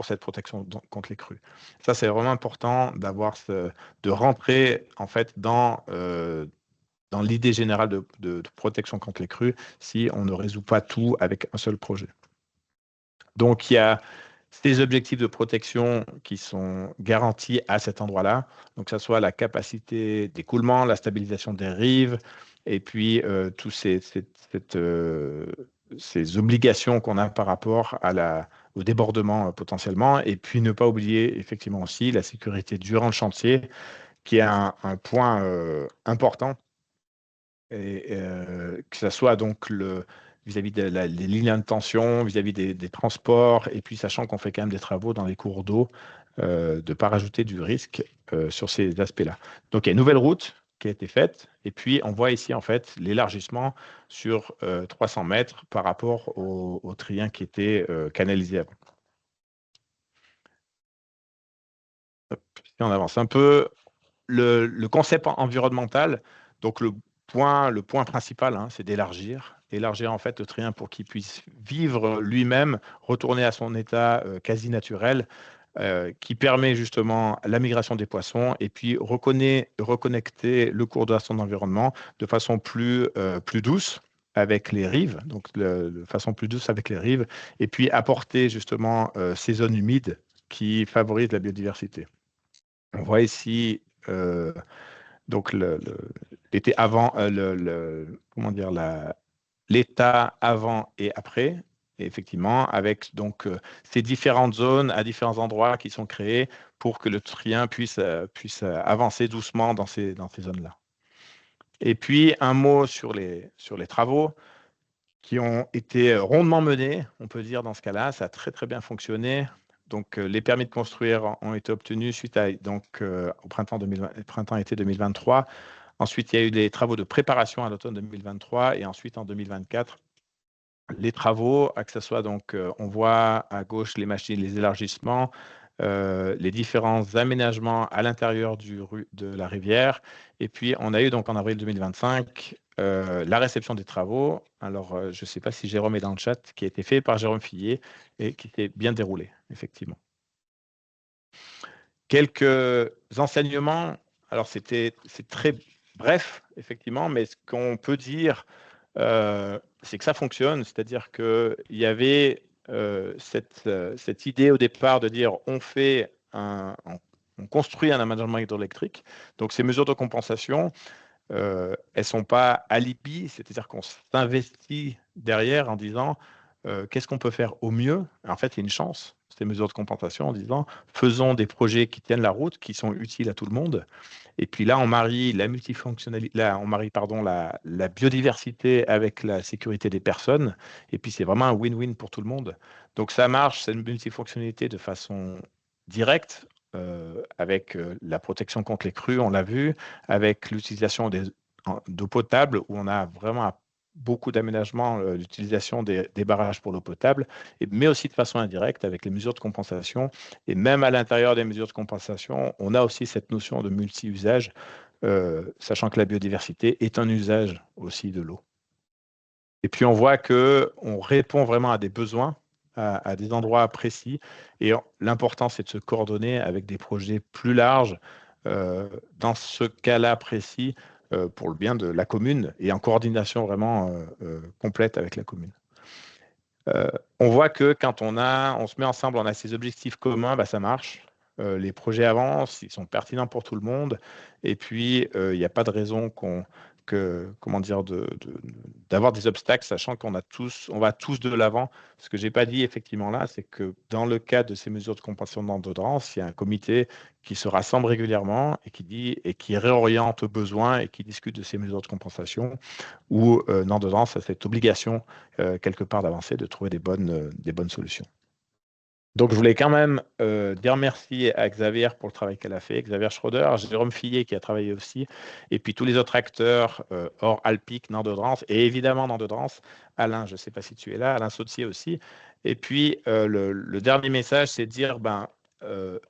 cette protection contre les crues. Ça, c'est vraiment important de rentrer en fait dans l'idée générale de protection contre les crues si on ne résout pas tout avec un seul projet. Donc, il y a ces objectifs de protection qui sont garantis à cet endroit-là, donc que ce soit la capacité d'écoulement, la stabilisation des rives, et puis tous ces obligations qu'on a par rapport au débordement potentiellement, et puis ne pas oublier effectivement aussi la sécurité durant le chantier, qui est un point important, et que ce soit donc vis-à-vis des lignes de tension, vis-à-vis des transports, et puis sachant qu'on fait quand même des travaux dans les cours d'eau, de ne pas rajouter du risque sur ces aspects-là. Donc, il y a une nouvelle route qui a été faite, et puis on voit ici en fait l'élargissement sur 300 mètres par rapport au Trien qui était canalisé avant. Si on avance un peu, le concept environnemental, donc le point principal, hein, c'est d'élargir en fait le Trien pour qu'il puisse vivre lui-même, retourner à son état quasi naturel, qui permet justement la migration des poissons et puis reconnecter le cours d'eau à son environnement de façon plus douce avec les rives, donc de façon plus douce avec les rives, et puis apporter justement ces zones humides qui favorisent la biodiversité. On voit ici donc l'été avant, comment dire, l'état avant et après, et effectivement, avec donc ces différentes zones à différents endroits qui sont créées pour que le Trien puisse avancer doucement dans ces zones-là. Et puis, un mot sur les travaux qui ont été rondement menés, on peut dire dans ce cas-là, ça a très très bien fonctionné. Donc, les permis de construire ont été obtenus suite à, au printemps-été 2023. Ensuite, il y a eu des travaux de préparation à l'automne 2023 et ensuite en 2024, les travaux, que ce soit donc, on voit à gauche les machines, les élargissements, les différents aménagements à l'intérieur de la rivière. Et puis, on a eu donc en avril 2025 la réception des travaux. Alors, je ne sais pas si Jérôme est dans le chat, qui a été fait par Jérôme Fillier et qui s'est bien déroulé, effectivement. Quelques enseignements. Alors, c'est très bref, effectivement, mais ce qu'on peut dire, c'est que ça fonctionne. C'est-à-dire qu'il y avait cette idée au départ de dire on construit un aménagement hydroélectrique. Donc, ces mesures de compensation, elles ne sont pas alibi, c'est-à-dire qu'on s'investit derrière en disant qu'est-ce qu'on peut faire au mieux. En fait, il y a une chance, ces mesures de compensation, en disant faisons des projets qui tiennent la route, qui sont utiles à tout le monde. Et puis là, on marie la multifonctionnalité, là, on marie pardon, la biodiversité avec la sécurité des personnes. Et puis c'est vraiment un win-win pour tout le monde. Donc ça marche, cette multifonctionnalité de façon directe, avec la protection contre les crues, on l'a vu, avec l'utilisation d'eau potable, où on a vraiment beaucoup d'aménagements, l'utilisation des barrages pour l'eau potable, mais aussi de façon indirecte avec les mesures de compensation. Et même à l'intérieur des mesures de compensation, on a aussi cette notion de multi-usage, sachant que la biodiversité est un usage aussi de l'eau. Et puis on voit qu'on répond vraiment à des besoins, à des endroits précis. Et l'important, c'est de se coordonner avec des projets plus larges, dans ce cas-là précis, pour le bien de la commune et en coordination vraiment complète avec la commune. On voit que quand on se met ensemble, on a ces objectifs communs, ça marche. Les projets avancent, ils sont pertinents pour tout le monde. Et puis, il n'y a pas de raison d'avoir des obstacles, sachant on va tous de l'avant. Ce que je n'ai pas dit effectivement là, c'est que dans le cadre de ces mesures de compensation d'endurance, il y a un comité qui se rassemble régulièrement et qui réoriente aux besoins et qui discute de ces mesures de compensation, où Nord-de-Drance a cette obligation quelque part d'avancer, de trouver des bonnes solutions. Donc, je voulais quand même dire merci à Xavier pour le travail qu'elle a fait, Xavier Schroeder, Jérôme Fillier qui a travaillé aussi, et puis tous les autres acteurs, hors Alpic, Nord-de-Drance, et évidemment Nord-de-Drance, Alain, je ne sais pas si tu es là, Alain Sautier aussi. Et puis, le dernier message, c'est de dire,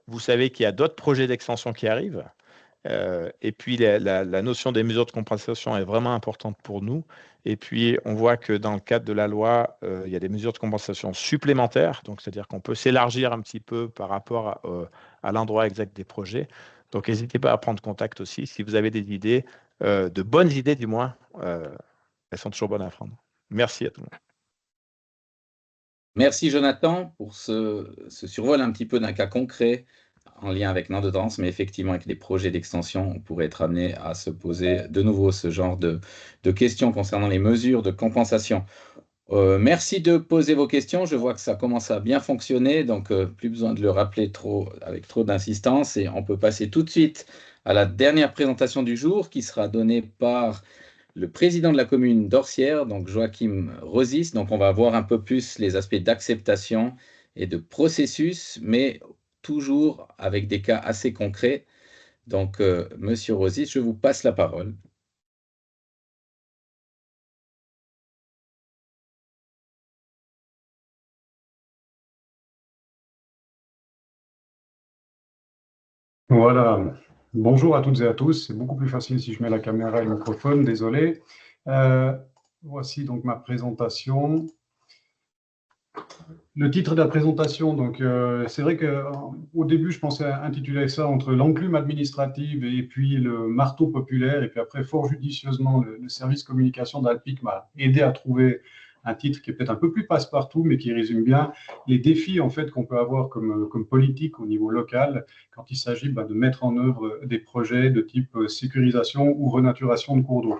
vous savez qu'il y a d'autres projets d'extension qui arrivent. Et puis, la notion des mesures de compensation est vraiment importante pour nous. Et puis, on voit que dans le cadre de la loi, il y a des mesures de compensation supplémentaires. Donc, c'est-à-dire qu'on peut s'élargir un petit peu par rapport à l'endroit exact des projets. Donc, n'hésitez pas à prendre contact aussi. Si vous avez des idées, de bonnes idées du moins, elles sont toujours bonnes à prendre. Merci à tout le monde. Merci Jonathan pour ce survol un petit peu d'un cas concret en lien avec Nord-de-Drance, mais effectivement avec les projets d'extension, on pourrait être amené à se poser de nouveau ce genre de questions concernant les mesures de compensation. Merci de poser vos questions, je vois que ça commence à bien fonctionner, donc plus besoin de le rappeler avec trop d'insistance, et on peut passer tout de suite à la dernière présentation du jour qui sera donnée par le président de la commune d'Orsières, donc Joachim Rosis. Donc, on va voir un peu plus les aspects d'acceptation et de processus, mais toujours avec des cas assez concrets. Donc, Monsieur Rosis, je vous passe la parole. Voilà. Bonjour à toutes et à tous. C'est beaucoup plus facile si je mets la caméra et le microphone, désolé. Voici donc ma présentation. Le titre de la présentation, donc c'est vrai qu'au début, je pensais intituler ça entre l'enclume administrative et puis le marteau populaire. Et puis après, fort judicieusement, le service communication d'Alpic m'a aidé à trouver un titre qui est peut-être un peu plus passe-partout, mais qui résume bien les défis en fait qu'on peut avoir comme politique au niveau local quand il s'agit de mettre en œuvre des projets de type sécurisation ou renaturation de cours d'eau.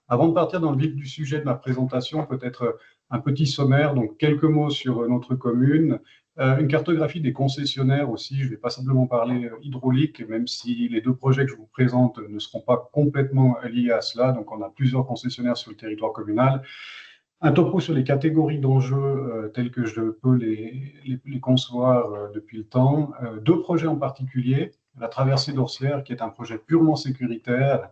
Avant de partir dans le vif du sujet de ma présentation, peut-être un petit sommaire, donc quelques mots sur notre commune, une cartographie des concessionnaires aussi. Je ne vais pas simplement parler hydraulique, même si les deux projets que je vous présente ne seront pas complètement liés à cela. Donc, on a plusieurs concessionnaires sur le territoire communal. Un topo sur les catégories d'enjeux tels que je peux les concevoir depuis le temps. Deux projets en particulier. la traversée d'Orsières, qui est un projet purement sécuritaire,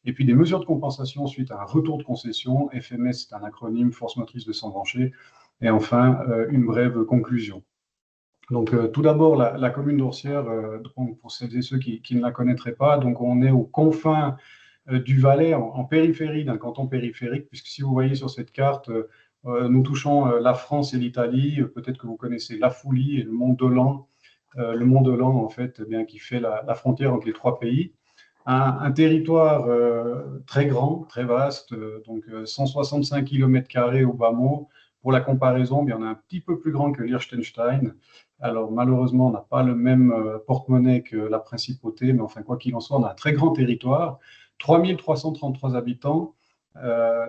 et puis des mesures de compensation suite à un retour de concession. FMS, c'est un acronyme, force motrice de sans brancher, et enfin, une brève conclusion. Donc, tout d'abord, la commune d'Orsières, pour celles et ceux qui ne la connaîtraient pas, donc on est aux confins du Valais, en périphérie d'un canton périphérique, puisque si vous voyez sur cette carte, nous touchons la France et l'Italie. Peut-être que vous connaissez la Foulie et le Mont Dolent. Le Mont Dolent, en fait, eh bien, qui fait la frontière entre les trois pays. Un territoire très grand, très vaste, donc 165 km² au bas mot. Pour la comparaison, bien, on est un petit peu plus grand que Liechtenstein. Alors malheureusement, on n'a pas le même porte-monnaie que la principauté, mais enfin, quoi qu'il en soit, on a un très grand territoire. 3333 habitants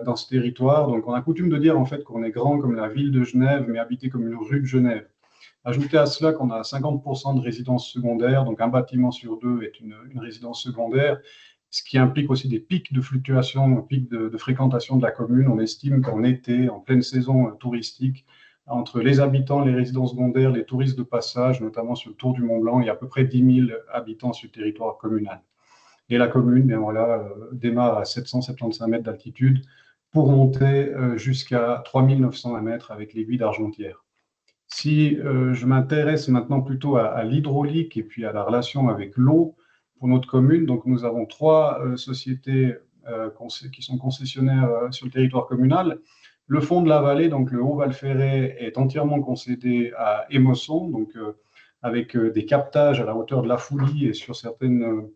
dans ce territoire. Donc on a coutume de dire en fait qu'on est grand comme la ville de Genève, mais habité comme une rue de Genève. Ajoutez à cela qu'on a 50% de résidences secondaires, donc un bâtiment sur deux est une résidence secondaire, ce qui implique aussi des pics de fluctuation, des pics de fréquentation de la commune. On estime qu'en été, en pleine saison touristique, entre les habitants, les résidences secondaires, les touristes de passage, notamment sur le Tour du Mont-Blanc, il y a à peu près 10 000 habitants sur le territoire communal. Et la commune, bien voilà, démarre à 775 mètres d'altitude pour monter jusqu'à 3901 mètres avec l'aiguille d'Argentière. Si je m'intéresse maintenant plutôt à l'hydraulique et puis à la relation avec l'eau pour notre commune, donc nous avons trois sociétés qui sont concessionnaires sur le territoire communal. Le fond de la vallée, donc le Haut-Val Ferret, est entièrement concédé à Émosson, donc avec des captages à la hauteur de la Foulie et sur certaines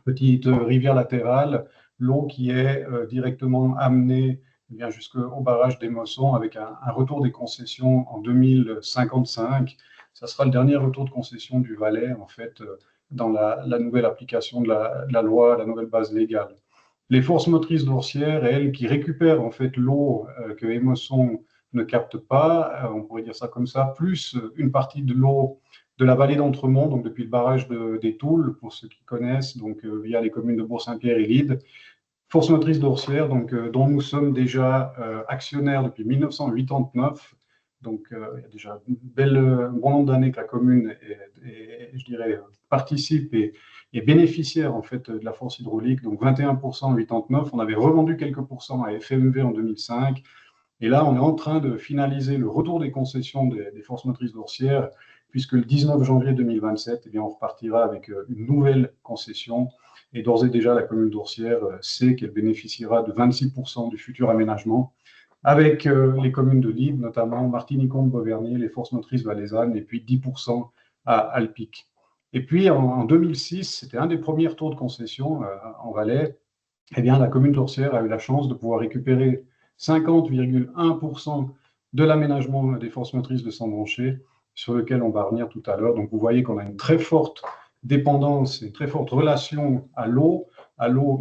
petites rivières latérales, l'eau qui est directement amenée jusqu'au barrage d'Émosson avec un retour des concessions en 2055. Ça sera le dernier retour de concession du Valais, en fait, dans la nouvelle application de la loi, la nouvelle base légale. Les forces motrices d'Orsières, elles, qui récupèrent en fait l'eau que Émosson ne capte pas, on pourrait dire ça comme ça, plus une partie de l'eau de la vallée d'Entremont, donc depuis le barrage des Toules, pour ceux qui connaissent, donc via les communes de Bourg-Saint-Pierre et Lide. Force motrice d'Orsières, donc dont nous sommes déjà actionnaires depuis 1989. Donc il y a déjà un bon nombre d'années que la commune je dirais, participe et bénéficiaire en fait de la force hydraulique. Donc 21% en 89. On avait revendu quelques pourcents à FMV en 2005. Et là, on est en train de finaliser le retour des concessions des forces motrices d'Orsières, puisque le 19 janvier 2027, eh bien, on repartira avec une nouvelle concession. Et d'ores et déjà, la commune d'Orsières sait qu'elle bénéficiera de 26% du futur aménagement, avec les communes de Lide, notamment Martigny-Comte-Beauvernier, les forces motrices valaisannes, et puis 10% à Alpic. Et puis en 2006, c'était un des premiers retours de concession en Valais, eh bien, la commune d'Orsières a eu la chance de pouvoir récupérer 50,1% de l'aménagement des forces motrices de Saint-Branché, sur lequel on va revenir tout à l'heure. Donc, vous voyez qu'on a une très forte dépendance, une très forte relation à l'eau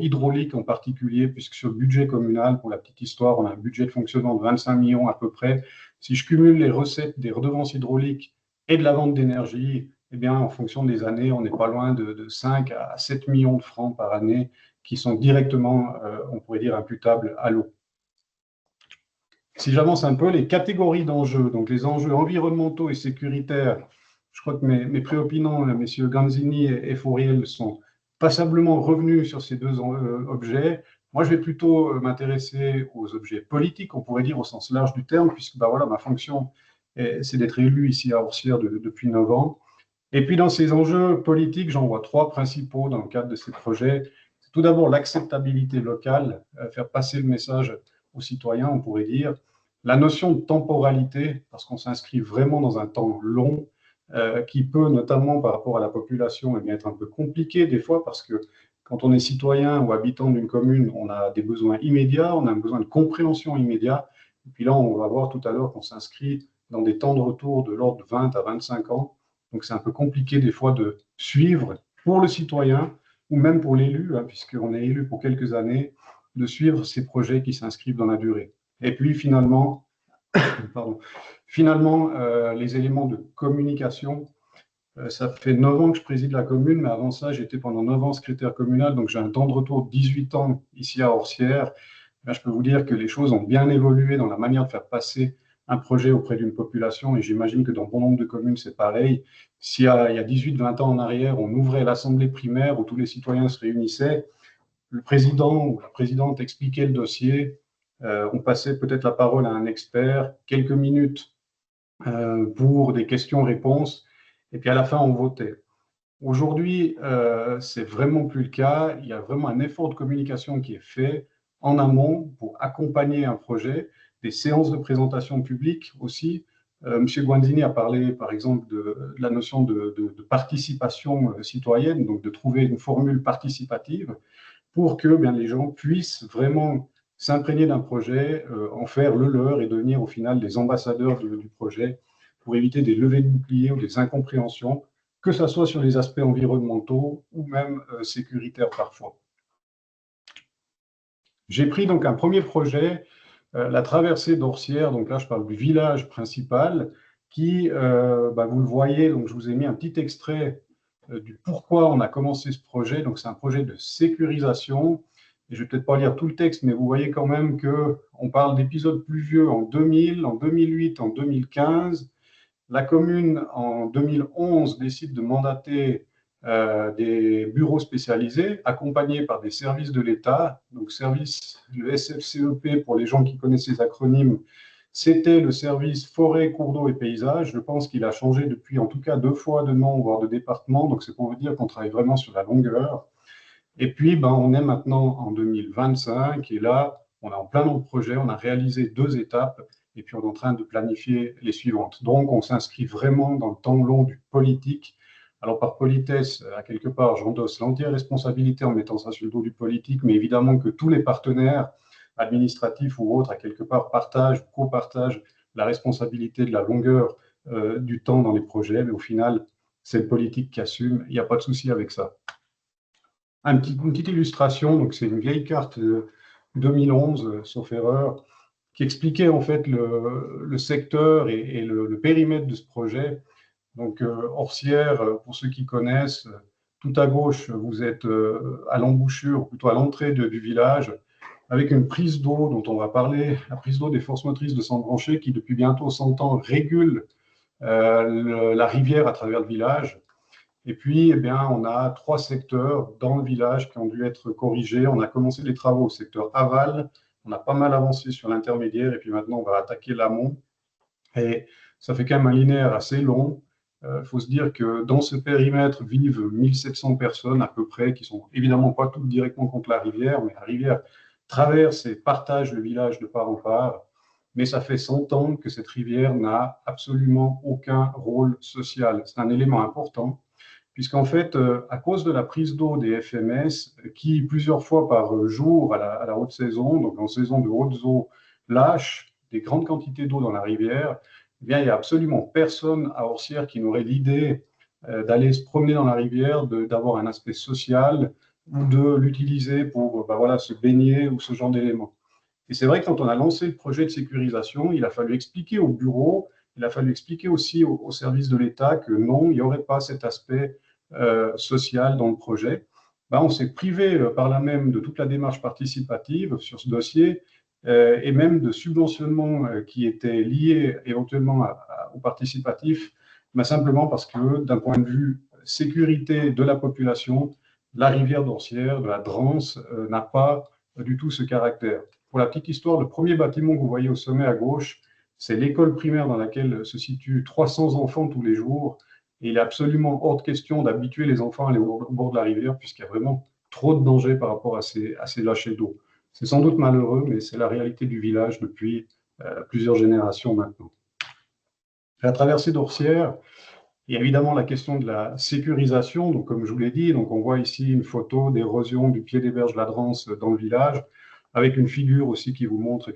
hydraulique en particulier, puisque sur le budget communal, pour la petite histoire, on a un budget de fonctionnement de 25 millions à peu près. Si je cumule les recettes des redevances hydrauliques et de la vente d'énergie, eh bien, en fonction des années, on n'est pas loin de 5 à 7 millions de francs par année qui sont directement, on pourrait dire, imputables à l'eau. Si j'avance un peu, les catégories d'enjeux, donc les enjeux environnementaux et sécuritaires, je crois que mes préopinants, messieurs Ganzini et Fauriel, sont passablement revenus sur ces deux objets. Moi, je vais plutôt m'intéresser aux objets politiques, on pourrait dire au sens large du terme, puisque voilà, ma fonction, c'est d'être élu ici à Orsières depuis 9 ans. Et puis, dans ces enjeux politiques, j'en vois trois principaux dans le cadre de ces projets. C'est tout d'abord l'acceptabilité locale, faire passer le message aux citoyens, on pourrait dire. La notion de temporalité, parce qu'on s'inscrit vraiment dans un temps long, qui peut, notamment par rapport à la population, eh bien, être un peu compliqué des fois, parce que quand on est citoyen ou habitant d'une commune, on a des besoins immédiats, on a un besoin de compréhension immédiat. Et puis là, on va voir tout à l'heure qu'on s'inscrit dans des temps de retour de l'ordre de 20 à 25 ans. Donc, c'est un peu compliqué des fois de suivre pour le citoyen ou même pour l'élu, hein, puisqu'on est élu pour quelques années, de suivre ces projets qui s'inscrivent dans la durée. Et puis, finalement, les éléments de communication. Ça fait 9 ans que je préside la commune, mais avant ça, j'étais pendant 9 ans secrétaire communal, donc j'ai un temps de retour de 18 ans ici à Orsières. Là, je peux vous dire que les choses ont bien évolué dans la manière de faire passer un projet auprès d'une population, et j'imagine que dans bon nombre de communes, c'est pareil. S'il y a 18-20 ans en arrière, on ouvrait l'assemblée primaire où tous les citoyens se réunissaient, le président ou la présidente expliquait le dossier, on passait peut-être la parole à un expert, quelques minutes pour des questions-réponses, et puis à la fin, on votait. Aujourd'hui, c'est vraiment plus le cas. Il y a vraiment un effort de communication qui est fait en amont pour accompagner un projet, des séances de présentation publique aussi. Monsieur Guandini a parlé, par exemple, de la notion de participation citoyenne, donc de trouver une formule participative pour que bien, les gens puissent vraiment s'imprégner d'un projet, en faire le leur et devenir au final des ambassadeurs du projet pour éviter des levées de boucliers ou des incompréhensions, que ce soit sur les aspects environnementaux ou même sécuritaires parfois. J'ai pris donc un premier projet, la traversée d'Orsières, donc là je parle du village principal, qui, vous le voyez, donc je vous ai mis un petit extrait du pourquoi on a commencé ce projet. Donc c'est un projet de sécurisation, et je ne vais peut-être pas lire tout le texte, mais vous voyez quand même qu'on parle d'épisodes pluvieux en 2000, en 2008, en 2015. La commune, en 2011, décide de mandater des bureaux spécialisés, accompagnés par des services de l'État. Donc, le SFCEP, pour les gens qui connaissent ces acronymes, c'était le service forêt, cours d'eau et paysage. Je pense qu'il a changé depuis, en tout cas, 2 fois de nom, voire de département. Donc, c'est pour vous dire qu'on travaille vraiment sur la longueur. Et puis, on est maintenant en 2025, et là, on est en plein dans le projet. On a réalisé 2 étapes. Et puis on est en train de planifier les suivantes. Donc on s'inscrit vraiment dans le temps long du politique. Alors par politesse, à quelque part, j'endosse l'entière responsabilité en mettant ça sur le dos du politique, mais évidemment que tous les partenaires administratifs ou autres, à quelque part, partagent, copartagent la responsabilité de la longueur du temps dans les projets, mais au final, c'est le politique qui assume, il n'y a pas de souci avec ça. Une petite illustration, donc c'est une vieille carte de 2011, sauf erreur, qui expliquait en fait le secteur et le périmètre de ce projet. Donc, Orsières, pour ceux qui connaissent, tout à gauche, vous êtes à l'embouchure, plutôt à l'entrée du village, avec une prise d'eau dont on va parler, la prise d'eau des forces motrices de Sandbranché, qui depuis bientôt 100 ans régule la rivière à travers le village. Et puis, on a 3 secteurs dans le village qui ont dû être corrigés. On a commencé les travaux au secteur aval. On a pas mal avancé sur l'intermédiaire et puis maintenant, on va attaquer l'amont. Et ça fait quand même un linéaire assez long. Il faut se dire que dans ce périmètre vivent 1700 personnes à peu près, qui sont évidemment pas toutes directement contre la rivière, mais la rivière traverse et partage le village de part en part. Mais ça fait 100 ans que cette rivière n'a absolument aucun rôle social. C'est un élément important, puisqu'en fait, à cause de la prise d'eau des FMS, qui plusieurs fois par jour à la haute saison, donc en saison de hautes eaux, lâchent des grandes quantités d'eau dans la rivière, il n'y a absolument personne à Orsières qui n'aurait l'idée d'aller se promener dans la rivière, d'avoir un aspect social ou de l'utiliser pour se baigner ou ce genre d'éléments. Et c'est vrai que quand on a lancé le projet de sécurisation, il a fallu expliquer au bureau, il a fallu expliquer aussi aux services de l'État que non, il n'y aurait pas cet aspect social dans le projet. On s'est privé par là même de toute la démarche participative sur ce dossier et même de subventionnement qui étaient liés éventuellement au participatif, simplement parce que d'un point de vue sécurité de la population, la rivière d'Orsières, de la Drance, n'a pas du tout ce caractère. Pour la petite histoire, le premier bâtiment que vous voyez au sommet à gauche, c'est l'école primaire dans laquelle se situent 300 enfants tous les jours. Et il est absolument hors de question d'habituer les enfants à aller au bord de la rivière, puisqu'il y a vraiment trop de danger par rapport à ces lâchers d'eau. C'est sans doute malheureux, mais c'est la réalité du village depuis plusieurs générations maintenant. La traversée d'Orsières, il y a évidemment la question de la sécurisation. Donc, comme je vous l'ai dit, donc on voit ici une photo d'érosion du pied des berges de la Drance dans le village, avec une figure aussi qui vous montre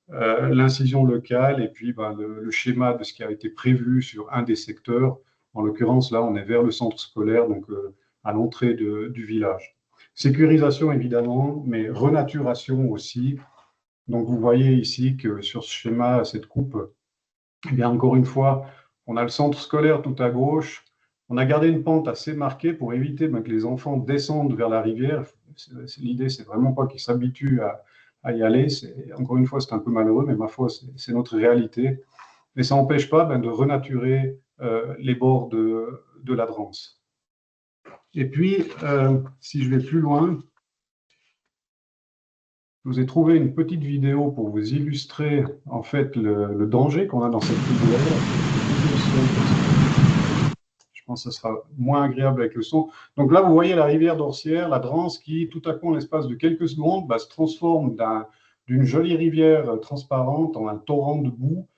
l'incision locale et puis le schéma de ce qui a été prévu sur un des secteurs. En l'occurrence, là, on est vers le centre scolaire, donc à l'entrée du village. Sécurisation, évidemment, mais renaturation aussi. Donc, vous voyez ici que sur ce schéma, cette coupe, encore une fois, on a le centre scolaire tout à gauche. On a gardé une pente assez marquée pour éviter que les enfants descendent vers la rivière. L'idée, c'est vraiment pas qu'ils s'habituent à à y aller. Encore une fois, c'est un peu malheureux, mais ma foi, c'est notre réalité. Mais ça n'empêche pas de renaturer les bords de la Drance. Et puis, si je vais plus loin, je vous ai trouvé une petite vidéo pour vous illustrer en fait le danger qu'on a dans cette rivière. Je pense que ce sera moins agréable avec le son. Donc là, vous voyez la rivière d'Orcières, la Drance, qui tout à coup, en l'espace de quelques secondes, se transforme d'une jolie rivière transparente en un torrent de boue.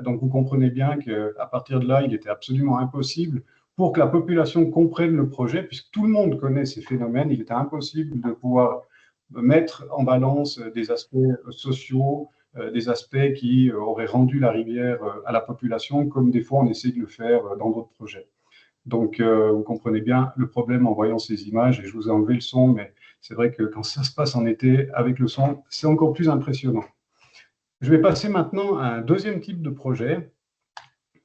Donc vous comprenez bien qu'à partir de là, il était absolument impossible pour que la population comprenne le projet, puisque tout le monde connaît ces phénomènes, il était impossible de pouvoir mettre en balance des aspects sociaux, des aspects qui auraient rendu la rivière à la population, comme des fois on essaie de le faire dans d'autres projets. Donc, vous comprenez bien le problème en voyant ces images, et je vous ai enlevé le son, mais c'est vrai que quand ça se passe en été, avec le son, c'est encore plus impressionnant. Je vais passer maintenant à un deuxième type de projet,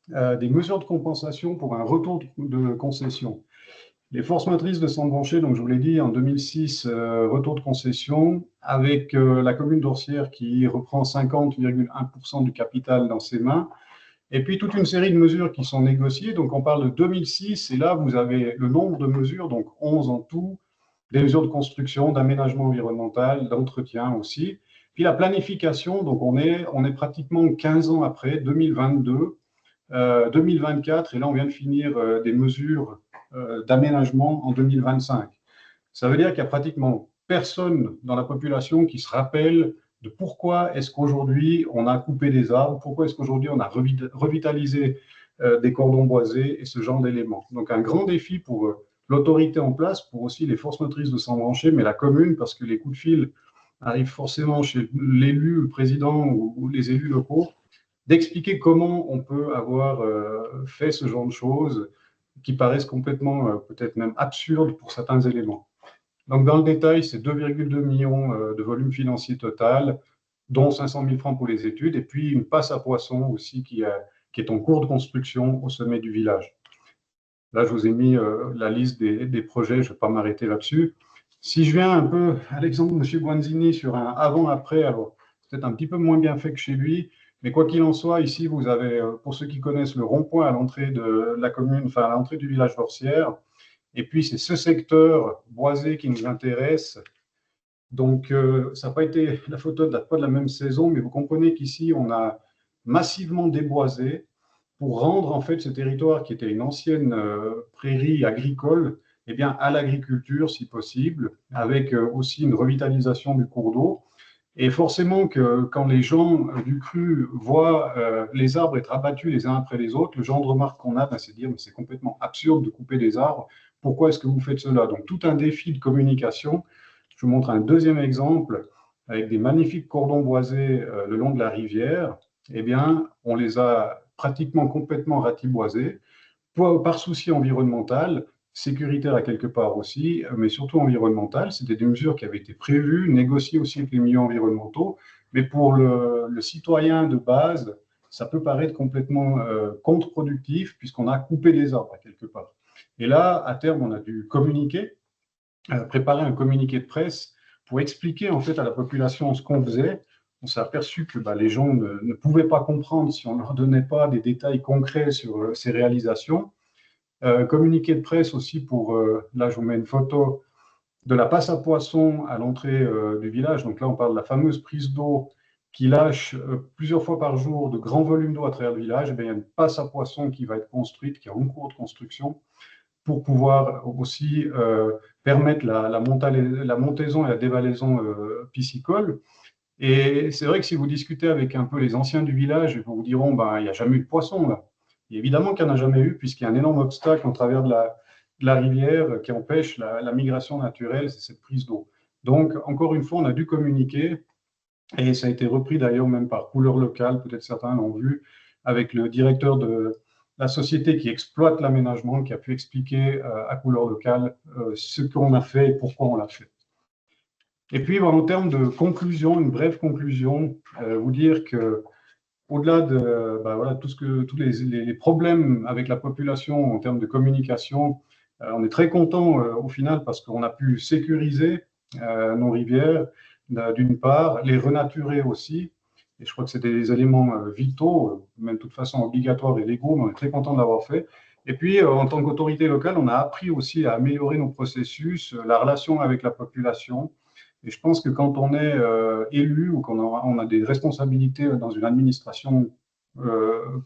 des mesures de compensation pour un retour de concession. Les forces motrices de Sandbranché, donc je vous l'ai dit, en 2006, retour de concession, avec la commune d'Orcières qui reprend 50,1% du capital dans ses mains, et puis toute une série de mesures qui sont négociées. Donc on parle de 2006, et là vous avez le nombre de mesures, donc 11 en tout, des mesures de construction, d'aménagement environnemental, d'entretien aussi. Puis la planification, donc on est pratiquement 15 ans après, 2022, 2024, et là on vient de finir des mesures d'aménagement en 2025. Ça veut dire qu'il y a pratiquement personne dans la population qui se rappelle de pourquoi est-ce qu'aujourd'hui on a coupé des arbres, pourquoi est-ce qu'aujourd'hui on a revitalisé des cordons boisés et ce genre d'éléments. Donc un grand défi pour l'autorité en place, pour aussi les forces motrices de Sandbranché, mais la commune, parce que les coups de fil arrivent forcément chez l'élu, le président ou les élus locaux, d'expliquer comment on peut avoir fait ce genre de choses qui paraissent complètement, peut-être même absurdes pour certains éléments. Donc, dans le détail, c'est 2,2 millions de volume financier total, dont 500 000 francs pour les études, et puis une passe à poissons aussi qui est en cours de construction au sommet du village. Là, je vous ai mis la liste des projets, je ne vais pas m'arrêter là-dessus. Si je viens un peu à l'exemple de M. Guanzini sur un avant-après, alors peut-être un petit peu moins bien fait que chez lui, mais quoi qu'il en soit, ici, vous avez, pour ceux qui connaissent, le rond-point à l'entrée de la commune, enfin à l'entrée du village d'Orcières. Et puis, c'est ce secteur boisé qui nous intéresse. Donc, ça n'a pas été, la photo ne date pas de la même saison, mais vous comprenez qu'ici, on a massivement déboisé pour rendre en fait ce territoire qui était une ancienne prairie agricole, eh bien, à l'agriculture, si possible, avec aussi une revitalisation du cours d'eau. Et forcément que quand les gens du cru voient les arbres être abattus les uns après les autres, le genre de remarque qu'on a, c'est de dire mais c'est complètement absurde de couper des arbres. Pourquoi est-ce que vous faites cela? Donc tout un défi de communication. Je vous montre un deuxième exemple avec des magnifiques cordons boisés le long de la rivière. Eh bien, on les a pratiquement complètement ratiboisés par souci environnemental, sécuritaire à quelque part aussi, mais surtout environnemental. C'était des mesures qui avaient été prévues, négociées aussi avec les milieux environnementaux, mais pour le citoyen de base, ça peut paraître complètement contre-productif puisqu'on a coupé des arbres à quelque part. Et là, à terme, on a dû communiquer, préparer un communiqué de presse pour expliquer en fait à la population ce qu'on faisait. On s'est aperçu que les gens ne pouvaient pas comprendre si on ne leur donnait pas des détails concrets sur ces réalisations. Communiqué de presse aussi pour, là je vous mets une photo de la passe à poissons à l'entrée du village. Donc là on parle de la fameuse prise d'eau qui lâche plusieurs fois par jour de grands volumes d'eau à travers le village. Et bien, il y a une passe à poissons qui va être construite, qui est en cours de construction, pour pouvoir aussi permettre la montaison et la dévalaison piscicole. Et c'est vrai que si vous discutez avec un peu les anciens du village, ils vous diront il n'y a jamais eu de poisson là. Et évidemment qu'il n'y en a jamais eu, puisqu'il y a un énorme obstacle en travers de la rivière qui empêche la migration naturelle, c'est cette prise d'eau. Donc, encore une fois, on a dû communiquer, et ça a été repris d'ailleurs même par Couleur Locale, peut-être certains l'ont vu, avec le directeur de la société qui exploite l'aménagement, qui a pu expliquer à Couleur Locale ce qu'on a fait et pourquoi on l'a fait. Et puis, en termes de conclusion, une brève conclusion, vous dire que au-delà de tous les problèmes avec la population en termes de communication, on est très content au final parce qu'on a pu sécuriser nos rivières. d'une part, les renaturer aussi. Et je crois que c'est des éléments vitaux, même de toute façon obligatoires et légaux, mais on est très content de l'avoir fait. Et puis, en tant qu'autorité locale, on a appris aussi à améliorer nos processus, la relation avec la population. Et je pense que quand on est élu ou on a des responsabilités dans une administration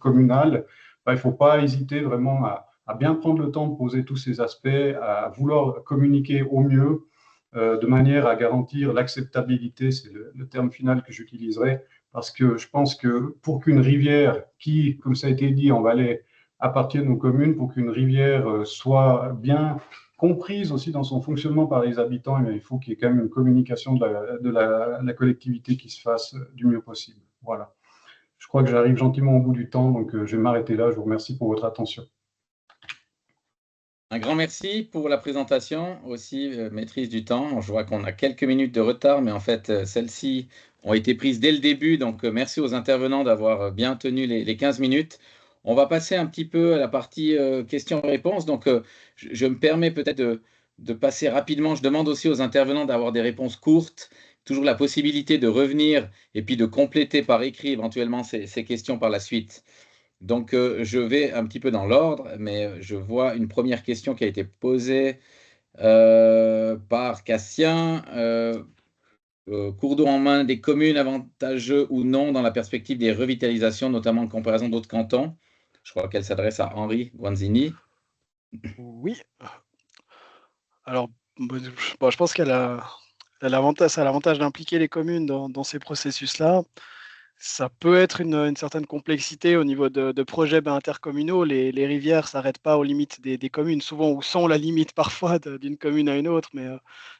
communale, il ne faut pas hésiter vraiment à bien prendre le temps de poser tous ces aspects, à vouloir communiquer au mieux, de manière à garantir l'acceptabilité, c'est le terme final que j'utiliserai, parce que je pense que pour qu'une rivière qui, comme ça a été dit en Valais, appartienne aux communes, pour qu'une rivière soit bien comprise aussi dans son fonctionnement par les habitants, il faut qu'il y ait quand même une communication de la collectivité qui se fasse du mieux possible. Voilà. Je crois que j'arrive gentiment au bout du temps, donc je vais m'arrêter là. Je vous remercie pour votre attention. Un grand merci pour la présentation, aussi maîtrise du temps. Je vois qu'on a quelques minutes de retard, mais en fait, celles-ci ont été prises dès le début. Donc, merci aux intervenants d'avoir bien tenu les 15 minutes. On va passer un petit peu à la partie questions-réponses. Donc, je me permets peut-être de passer rapidement. Je demande aussi aux intervenants d'avoir des réponses courtes. Toujours la possibilité de revenir et puis de compléter par écrit éventuellement ces questions par la suite. Donc, je vais un petit peu dans l'ordre, mais je vois une première question qui a été posée par Cassien. Cours d'eau en main des communes avantageux ou non dans la perspective des revitalisations, notamment en comparaison d'autres cantons? Je crois qu'elle s'adresse à Henri Guanzini. Oui. Alors, je pense qu'elle a l'avantage d'impliquer les communes dans ces processus-là. Ça peut être une certaine complexité au niveau de projets intercommunaux. Les rivières ne s'arrêtent pas aux limites des communes, souvent où sont la limite parfois d'une commune à une autre. Mais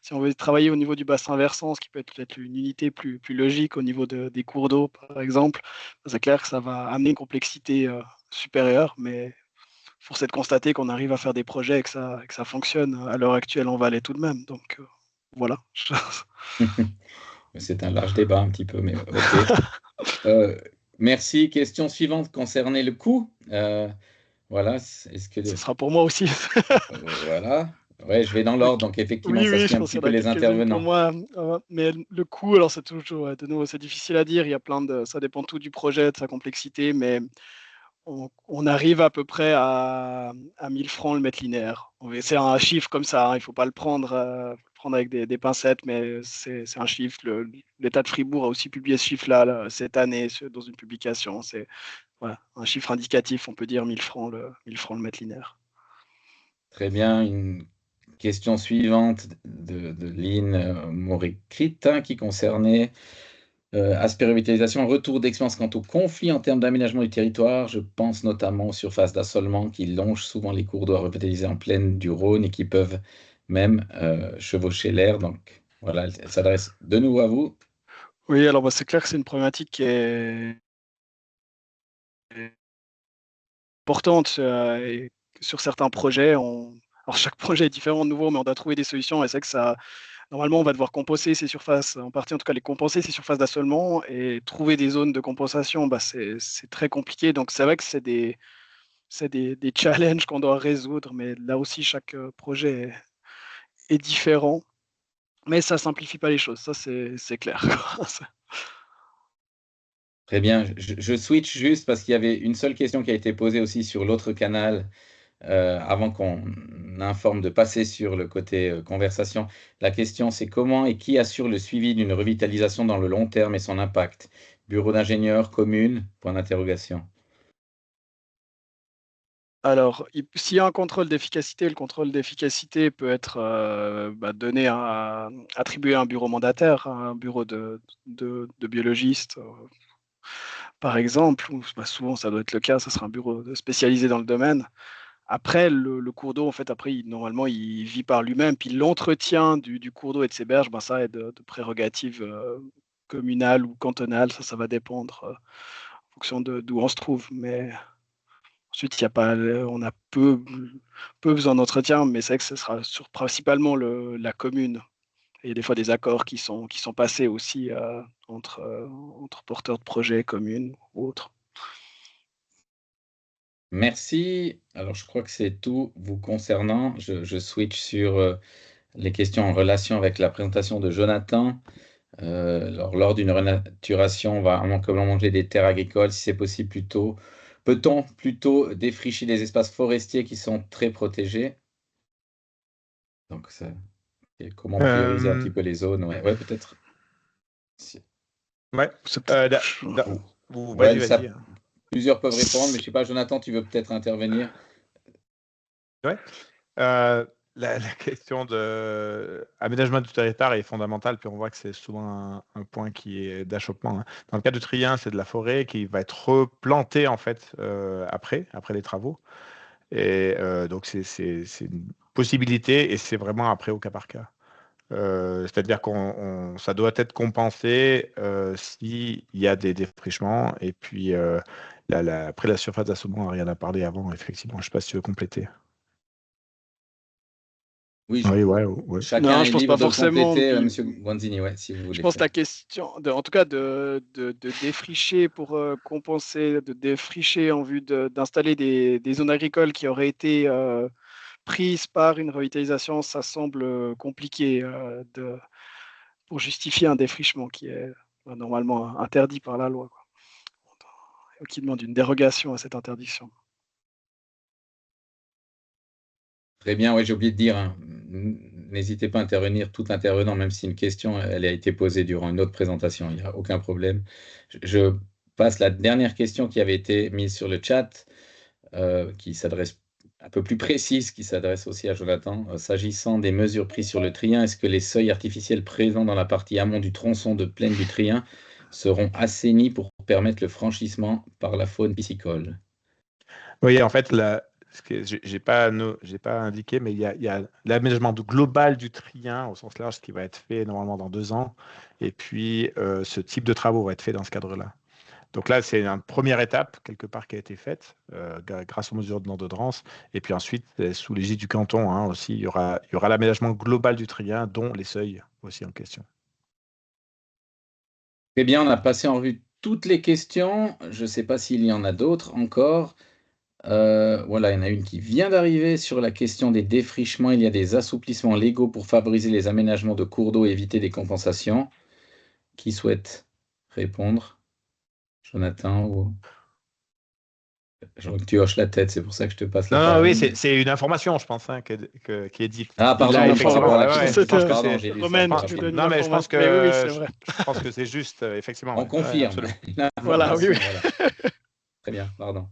si on veut travailler au niveau du bassin versant, ce qui peut être peut-être une unité plus logique au niveau des cours d'eau, par exemple, c'est clair que ça va amener une complexité supérieure. Mais force est de constater qu'on arrive à faire des projets et que ça fonctionne à l'heure actuelle en Valais tout de même. Donc voilà. C'est un large débat un petit peu, mais OK. Merci. Question suivante concernait le coût. Voilà, est-ce que Ce sera pour moi aussi. voilà. Ouais, je vais dans l'ordre, donc effectivement, Oui, ça je suit un pense petit qu'il y peu en a les quelques-unes pour intervenants. moi. Mais le coût, alors c'est toujours, de nouveau, c'est difficile à dire. Il y a ça dépend tout du projet, de sa complexité, mais on arrive à peu près à 1000 francs le mètre linéaire. C'est un chiffre comme ça, hein, il ne faut pas le prendre avec des pincettes, mais c'est un chiffre. L'État de Fribourg a aussi publié ce chiffre-là cette année dans une publication. C'est voilà, un chiffre indicatif, on peut dire 1000 francs le mètre linéaire. Très bien. Une question suivante de Lynn Morikrit qui concernait aspect revitalisation, retour d'expérience quant au conflit en termes d'aménagement du territoire. Je pense notamment aux surfaces d'assolement qui longent souvent les cours d'eau à revitaliser en plaine du Rhône et qui peuvent même chevaucher l'air. Donc voilà, elle s'adresse de nouveau à vous. Oui, alors c'est clair que c'est une problématique qui est importante et sur certains projets. Alors chaque projet est différent de nouveau, mais on doit trouver des solutions. Et c'est que normalement, on va devoir compenser ces surfaces, en partie en tout cas les compenser ces surfaces d'assolement et trouver des zones de compensation. C'est très compliqué. Donc c'est vrai que c'est des challenges qu'on doit résoudre, mais là aussi chaque projet est différent. Mais ça simplifie pas les choses, ça c'est clair. Très bien. Je switch juste parce qu'il y avait une seule question qui a été posée aussi sur l'autre canal avant qu'on informe de passer sur le côté conversation. La question, c'est comment et qui assure le suivi d'une revitalisation dans le long terme et son impact? Bureau d'ingénieur, commune? Point d'interrogation. Alors, s'il y a un contrôle d'efficacité, le contrôle d'efficacité peut être attribué à un bureau mandataire, à un bureau de biologistes, par exemple. Ou, souvent, ça doit être le cas, ça sera un bureau spécialisé dans le domaine. Après, le cours d'eau, en fait, normalement, il vit par lui-même. Puis l'entretien du cours d'eau et de ses berges, ça est de prérogatives communales ou cantonales. Ça va dépendre en fonction d'où on se trouve. Mais ensuite, on a peu besoin d'entretien, mais c'est vrai que ce sera principalement la commune. Et il y a des fois des accords qui sont passés aussi entre porteurs de projets, communes ou autres. Merci. Alors, je crois que c'est tout vous concernant. Je switch sur les questions en relation avec la présentation de Jonathan. Lors d'une renaturation, on va comment manger des terres agricoles, si c'est possible plutôt. Peut-on plutôt défricher des espaces forestiers qui sont très protégés? Donc, et comment prioriser un petit peu les zones? Ouais, peut-être. Ouais. Ouais, Vas-y. Plusieurs peuvent répondre, mais je ne sais pas, Jonathan, tu veux peut-être intervenir? Ouais. La question de aménagement du territoire est fondamentale, puis on voit que c'est souvent un point qui est d'achoppement, hein. Dans le cas du Trien, c'est de la forêt qui va être replantée en fait après les travaux. Et donc c'est une possibilité et c'est vraiment après au cas par cas. C'est-à-dire ça doit être compensé s'il y a des défrichements. Et puis après la surface d'assommement, Ariane a parlé avant, effectivement. Je ne sais pas si tu veux compléter. Oui, ouais. Chacun est je pense libre pas de forcément. compléter, Monsieur Guanzini, ouais, si vous voulez. Je pense que la question, en tout cas, de défricher pour compenser, de défricher en vue d'installer des zones agricoles qui auraient été prises par une revitalisation, ça semble compliqué pour justifier un défrichement qui est normalement interdit par la loi, quoi. Qui demande une dérogation à cette interdiction. Très bien, oui, j'ai oublié de dire, hein, n'hésitez pas à intervenir, tout intervenant, même si une question elle a été posée durant une autre présentation, il n'y a aucun problème. Je passe la dernière question qui avait été mise sur le chat, qui s'adresse un peu plus précise, qui s'adresse aussi à Jonathan. S'agissant des mesures prises sur le Trien, est-ce que les seuils artificiels présents dans la partie amont du tronçon de plaine du Trien seront assainis pour permettre le franchissement par la faune piscicole? Oui, en fait, je n'ai pas indiqué, mais il y a l'aménagement global du Trien au sens large qui va être fait normalement dans 2 ans. Et puis, ce type de travaux va être fait dans ce cadre-là. Donc là, c'est une première étape, quelque part, qui a été faite grâce aux mesures de l'ordonnance. Et puis ensuite, sous l'égide du canton, hein, aussi, il y aura l'aménagement global du Trien, dont les seuils aussi en question. Eh bien, on a passé en revue toutes les questions. Je ne sais pas s'il y en a d'autres encore. Voilà, il y en a une qui vient d'arriver sur la question des défrichements. Il y a des assouplissements légaux pour favoriser les aménagements de cours d'eau et éviter des compensations. Qui souhaite répondre? Jonathan ou... Je vois que tu hoches la tête, c'est pour ça que je te passe la Non, parole. oui, c'est une information, je pense, hein, qui est dite. Ah, pardon, là, effectivement. voilà, Pardon, j'ai lu ça. Romain, tu donnes Non, mais je pense l'information. Oui, c'est vrai. je pense que c'est juste, effectivement. On confirme. Voilà, oui. Voilà. Très bien, pardon.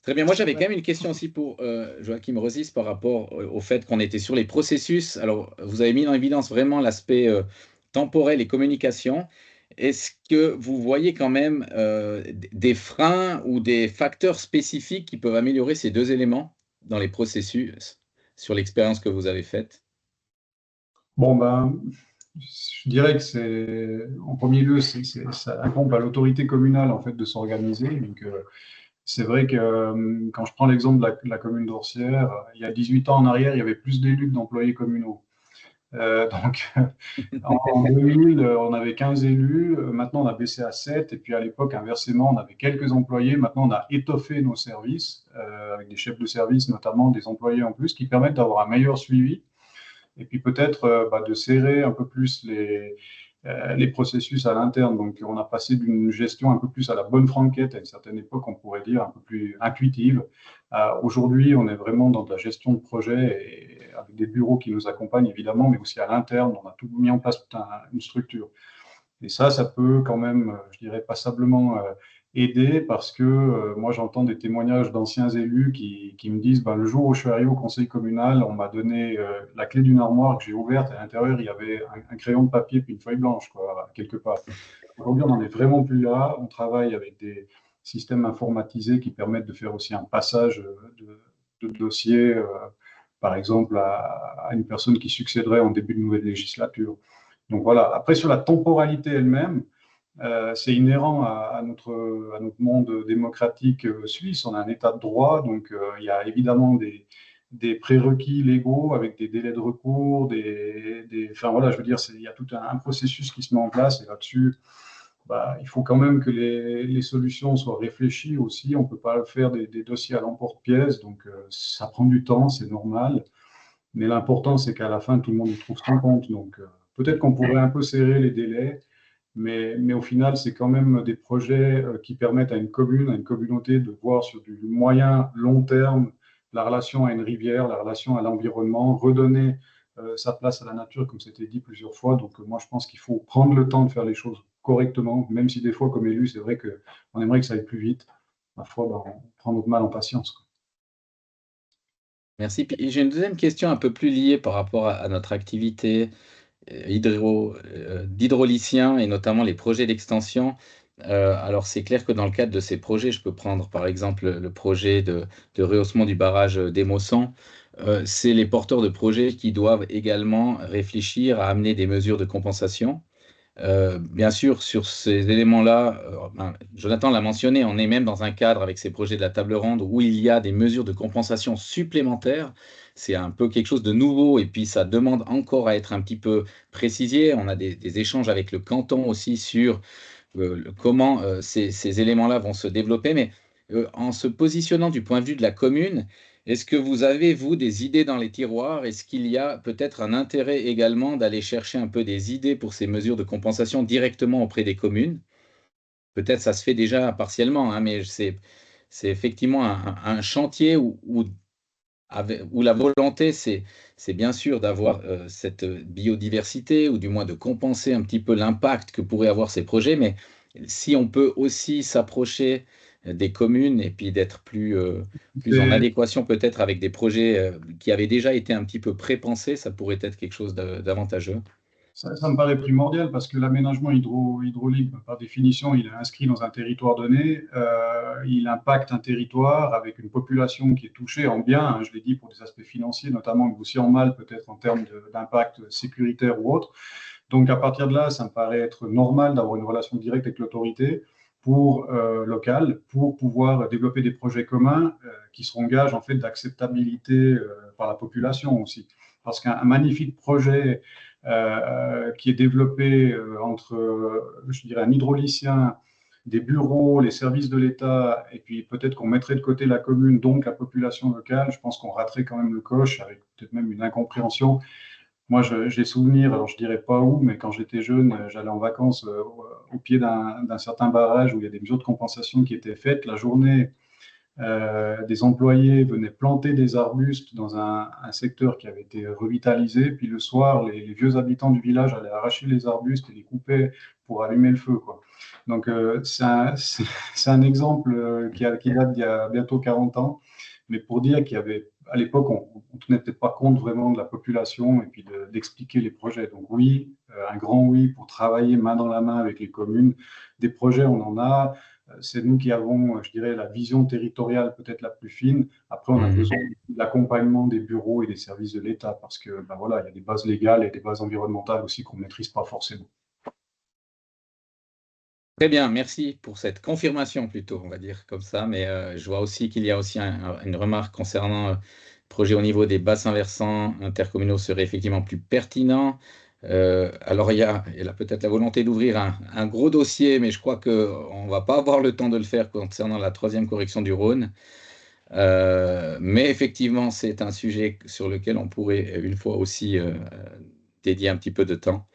Très bien. Moi, j'avais quand même une question aussi pour Joachim Rosis par rapport au fait qu'on était sur les processus. Alors, vous avez mis en évidence vraiment l'aspect temporel et communication. Est-ce que vous voyez quand même des freins ou des facteurs spécifiques qui peuvent améliorer ces deux éléments dans les processus sur l'expérience que vous avez faite? Bon, ben, je dirais que en premier lieu, ça incombe à l'autorité communale en fait de s'organiser. Donc, c'est vrai que quand je prends l'exemple de la commune d'Orsières, il y a 18 ans en arrière, il y avait plus d'élus que d'employés communaux. Donc, en 2000, on avait 15 élus, maintenant on a baissé à 7, et puis à l'époque, inversement, on avait quelques employés, maintenant on a étoffé nos services, avec des chefs de service notamment, des employés en plus, qui permettent d'avoir un meilleur suivi, et puis peut-être de serrer un peu plus les processus à l'interne. Donc on a passé d'une gestion un peu plus à la bonne franquette, à une certaine époque, on pourrait dire, un peu plus intuitive. Aujourd'hui, on est vraiment dans de la gestion de projet, et avec des bureaux qui nous accompagnent évidemment, mais aussi à l'interne, on a tout mis en place, toute une structure. Et ça peut quand même, je dirais, passablement aider, parce que moi, j'entends des témoignages d'anciens élus qui me disent, le jour où je suis arrivé au conseil communal, on m'a donné la clé d'une armoire que j'ai ouverte, et à l'intérieur, il y avait un crayon de papier puis une feuille blanche, quoi, quelque part. Aujourd'hui, on n'en est vraiment plus là. On travaille avec des systèmes informatisés qui permettent de faire aussi un passage de dossier, par exemple, à une personne qui succéderait en début de nouvelle législature. Donc voilà. Après, sur la temporalité elle-même, c'est inhérent à notre monde démocratique suisse. On a un état de droit, donc il y a évidemment des prérequis légaux avec des délais de recours, enfin voilà, je veux dire, il y a tout un processus qui se met en place, et là-dessus, il faut quand même que les solutions soient réfléchies aussi. On ne peut pas faire des dossiers à l'emporte-pièce, donc ça prend du temps, c'est normal. Mais l'important, c'est qu'à la fin, tout le monde y trouve son compte. Donc, Peut-être qu'on pourrait un peu serrer les délais, mais au final, c'est quand même des projets qui permettent à une commune, à une communauté de voir sur du moyen, long terme la relation à une rivière, la relation à l'environnement, redonner sa place à la nature, comme c'était dit plusieurs fois. Donc moi, je pense qu'il faut prendre le temps de faire les choses correctement, même si des fois, comme élu, c'est vrai qu'on aimerait que ça aille plus vite. Parfois, on prend notre mal en patience, quoi. Merci. Puis j'ai une deuxième question un peu plus liée par rapport à notre activité d'hydraulicien et notamment les projets d'extension. Alors c'est clair que dans le cadre de ces projets, je peux prendre par exemple le projet de rehaussement du barrage d'Émosson. C'est les porteurs de projets qui doivent également réfléchir à amener des mesures de compensation. Bien sûr, sur ces éléments-là, Jonathan l'a mentionné, on est même dans un cadre avec ces projets de la table ronde où il y a des mesures de compensation supplémentaires. C'est un peu quelque chose de nouveau et puis ça demande encore à être un petit peu précisé. On a des échanges avec le canton aussi sur comment ces éléments-là vont se développer. Mais en se positionnant du point de vue de la commune, est-ce que vous avez, vous, des idées dans les tiroirs? Est-ce qu'il y a peut-être un intérêt également d'aller chercher un peu des idées pour ces mesures de compensation directement auprès des communes? Peut-être ça se fait déjà partiellement, hein, mais c'est effectivement un chantier où la volonté, c'est bien sûr d'avoir cette biodiversité ou du moins de compenser un petit peu l'impact que pourraient avoir ces projets, mais si on peut aussi s'approcher des communes et puis d'être plus en adéquation peut-être avec des projets qui avaient déjà été un petit peu pré-pensés, ça pourrait être quelque chose d'avantageux. Ça me paraît primordial parce que l'aménagement hydraulique, par définition, il est inscrit dans un territoire donné. Il impacte un territoire avec une population qui est touchée en bien, hein, je l'ai dit, pour des aspects financiers notamment, mais aussi en mal, peut-être en termes d'impact sécuritaire ou autre. Donc, à partir de là, ça me paraît être normal d'avoir une relation directe avec l'autorité locale pour pouvoir développer des projets communs qui seront gages en fait, d'acceptabilité par la population aussi. Parce qu'un magnifique projet qui est développé entre, je dirais, un hydraulicien, des bureaux, les services de l'État, et puis peut-être qu'on mettrait de côté la commune, donc la population locale, je pense qu'on raterait quand même le coche, avec peut-être même une incompréhension. Moi, j'ai souvenir, alors je dirais pas où, mais quand j'étais jeune, j'allais en vacances au pied d'un certain barrage où il y a des mesures de compensation qui étaient faites. La journée, des employés venaient planter des arbustes dans un secteur qui avait été revitalisé. Puis le soir, les vieux habitants du village allaient arracher les arbustes et les couper pour allumer le feu, quoi. Donc, c'est un exemple qui date d'il y a bientôt 40 ans, mais pour dire qu'il y avait, à l'époque, on ne tenait peut-être pas compte vraiment de la population et puis d'expliquer les projets. Donc oui, un grand oui pour travailler main dans la main avec les communes. Des projets, on en a. C'est nous qui avons, je dirais, la vision territoriale peut-être la plus fine. Après, on a besoin de l'accompagnement des bureaux et des services de l'État parce que, ben voilà, il y a des bases légales et des bases environnementales aussi qu'on ne maîtrise pas forcément. Très bien, merci pour cette confirmation plutôt, on va dire comme ça. Mais je vois aussi qu'il y a aussi une remarque concernant le projet au niveau des bassins versants intercommunaux serait effectivement plus pertinent. Alors il y a peut-être la volonté d'ouvrir un gros dossier, mais je crois qu'on ne va pas avoir le temps de le faire concernant la 3e correction du Rhône. Mais effectivement, c'est un sujet sur lequel on pourrait une fois aussi dédier un petit peu de temps.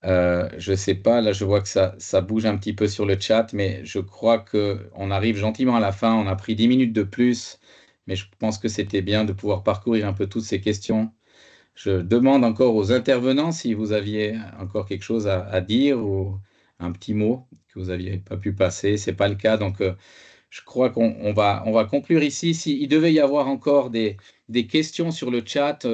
Je ne sais pas, là je vois que ça bouge un petit peu sur le chat, mais je crois qu'on arrive gentiment à la fin. On a pris 10 minutes de plus, mais je pense que c'était bien de pouvoir parcourir un peu toutes ces questions. Je demande encore aux intervenants si vous aviez encore quelque chose à dire ou un petit mot que vous n'aviez pas pu passer. Ce n'est pas le cas, donc je crois qu'on va conclure ici. S'il devait y avoir encore des questions sur le chat,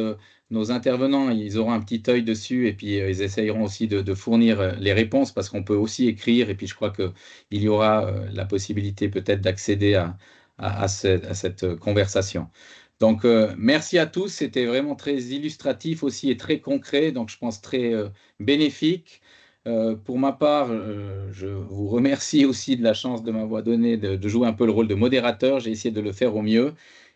nos intervenants, ils auront un petit œil dessus et puis ils essayeront aussi de fournir les réponses parce qu'on peut aussi écrire et puis je crois qu'il y aura la possibilité peut-être d'accéder à cette conversation. Donc, merci à tous. C'était vraiment très illustratif aussi et très concret, donc je pense très bénéfique. Pour ma part, je vous remercie aussi de la chance de m'avoir donné de jouer un peu le rôle de modérateur. J'ai essayé de le faire au mieux.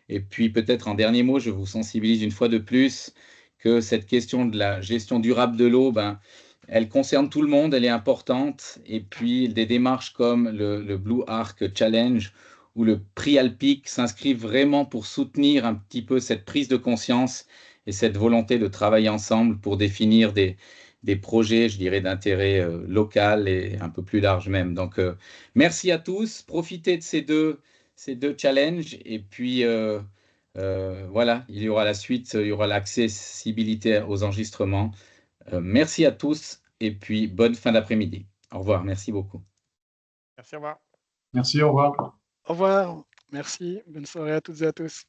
Et puis peut-être en dernier mot, je vous sensibilise une fois de plus que cette question de la gestion durable de l'eau, elle concerne tout le monde, elle est importante. Et puis des démarches comme le Blue Arc Challenge ou le prix Alpic s'inscrivent vraiment pour soutenir un petit peu cette prise de conscience et cette volonté de travailler ensemble pour définir des projets, je dirais, d'intérêt local et un peu plus large même. Donc, merci à tous. Profitez de ces deux challenges. Et puis, voilà, il y aura la suite, il y aura l'accessibilité aux enregistrements. Merci à tous et puis bonne fin d'après-midi. Au revoir, merci beaucoup. Merci, au revoir. Merci, au revoir. Au revoir. Merci. Bonne soirée à toutes et à tous.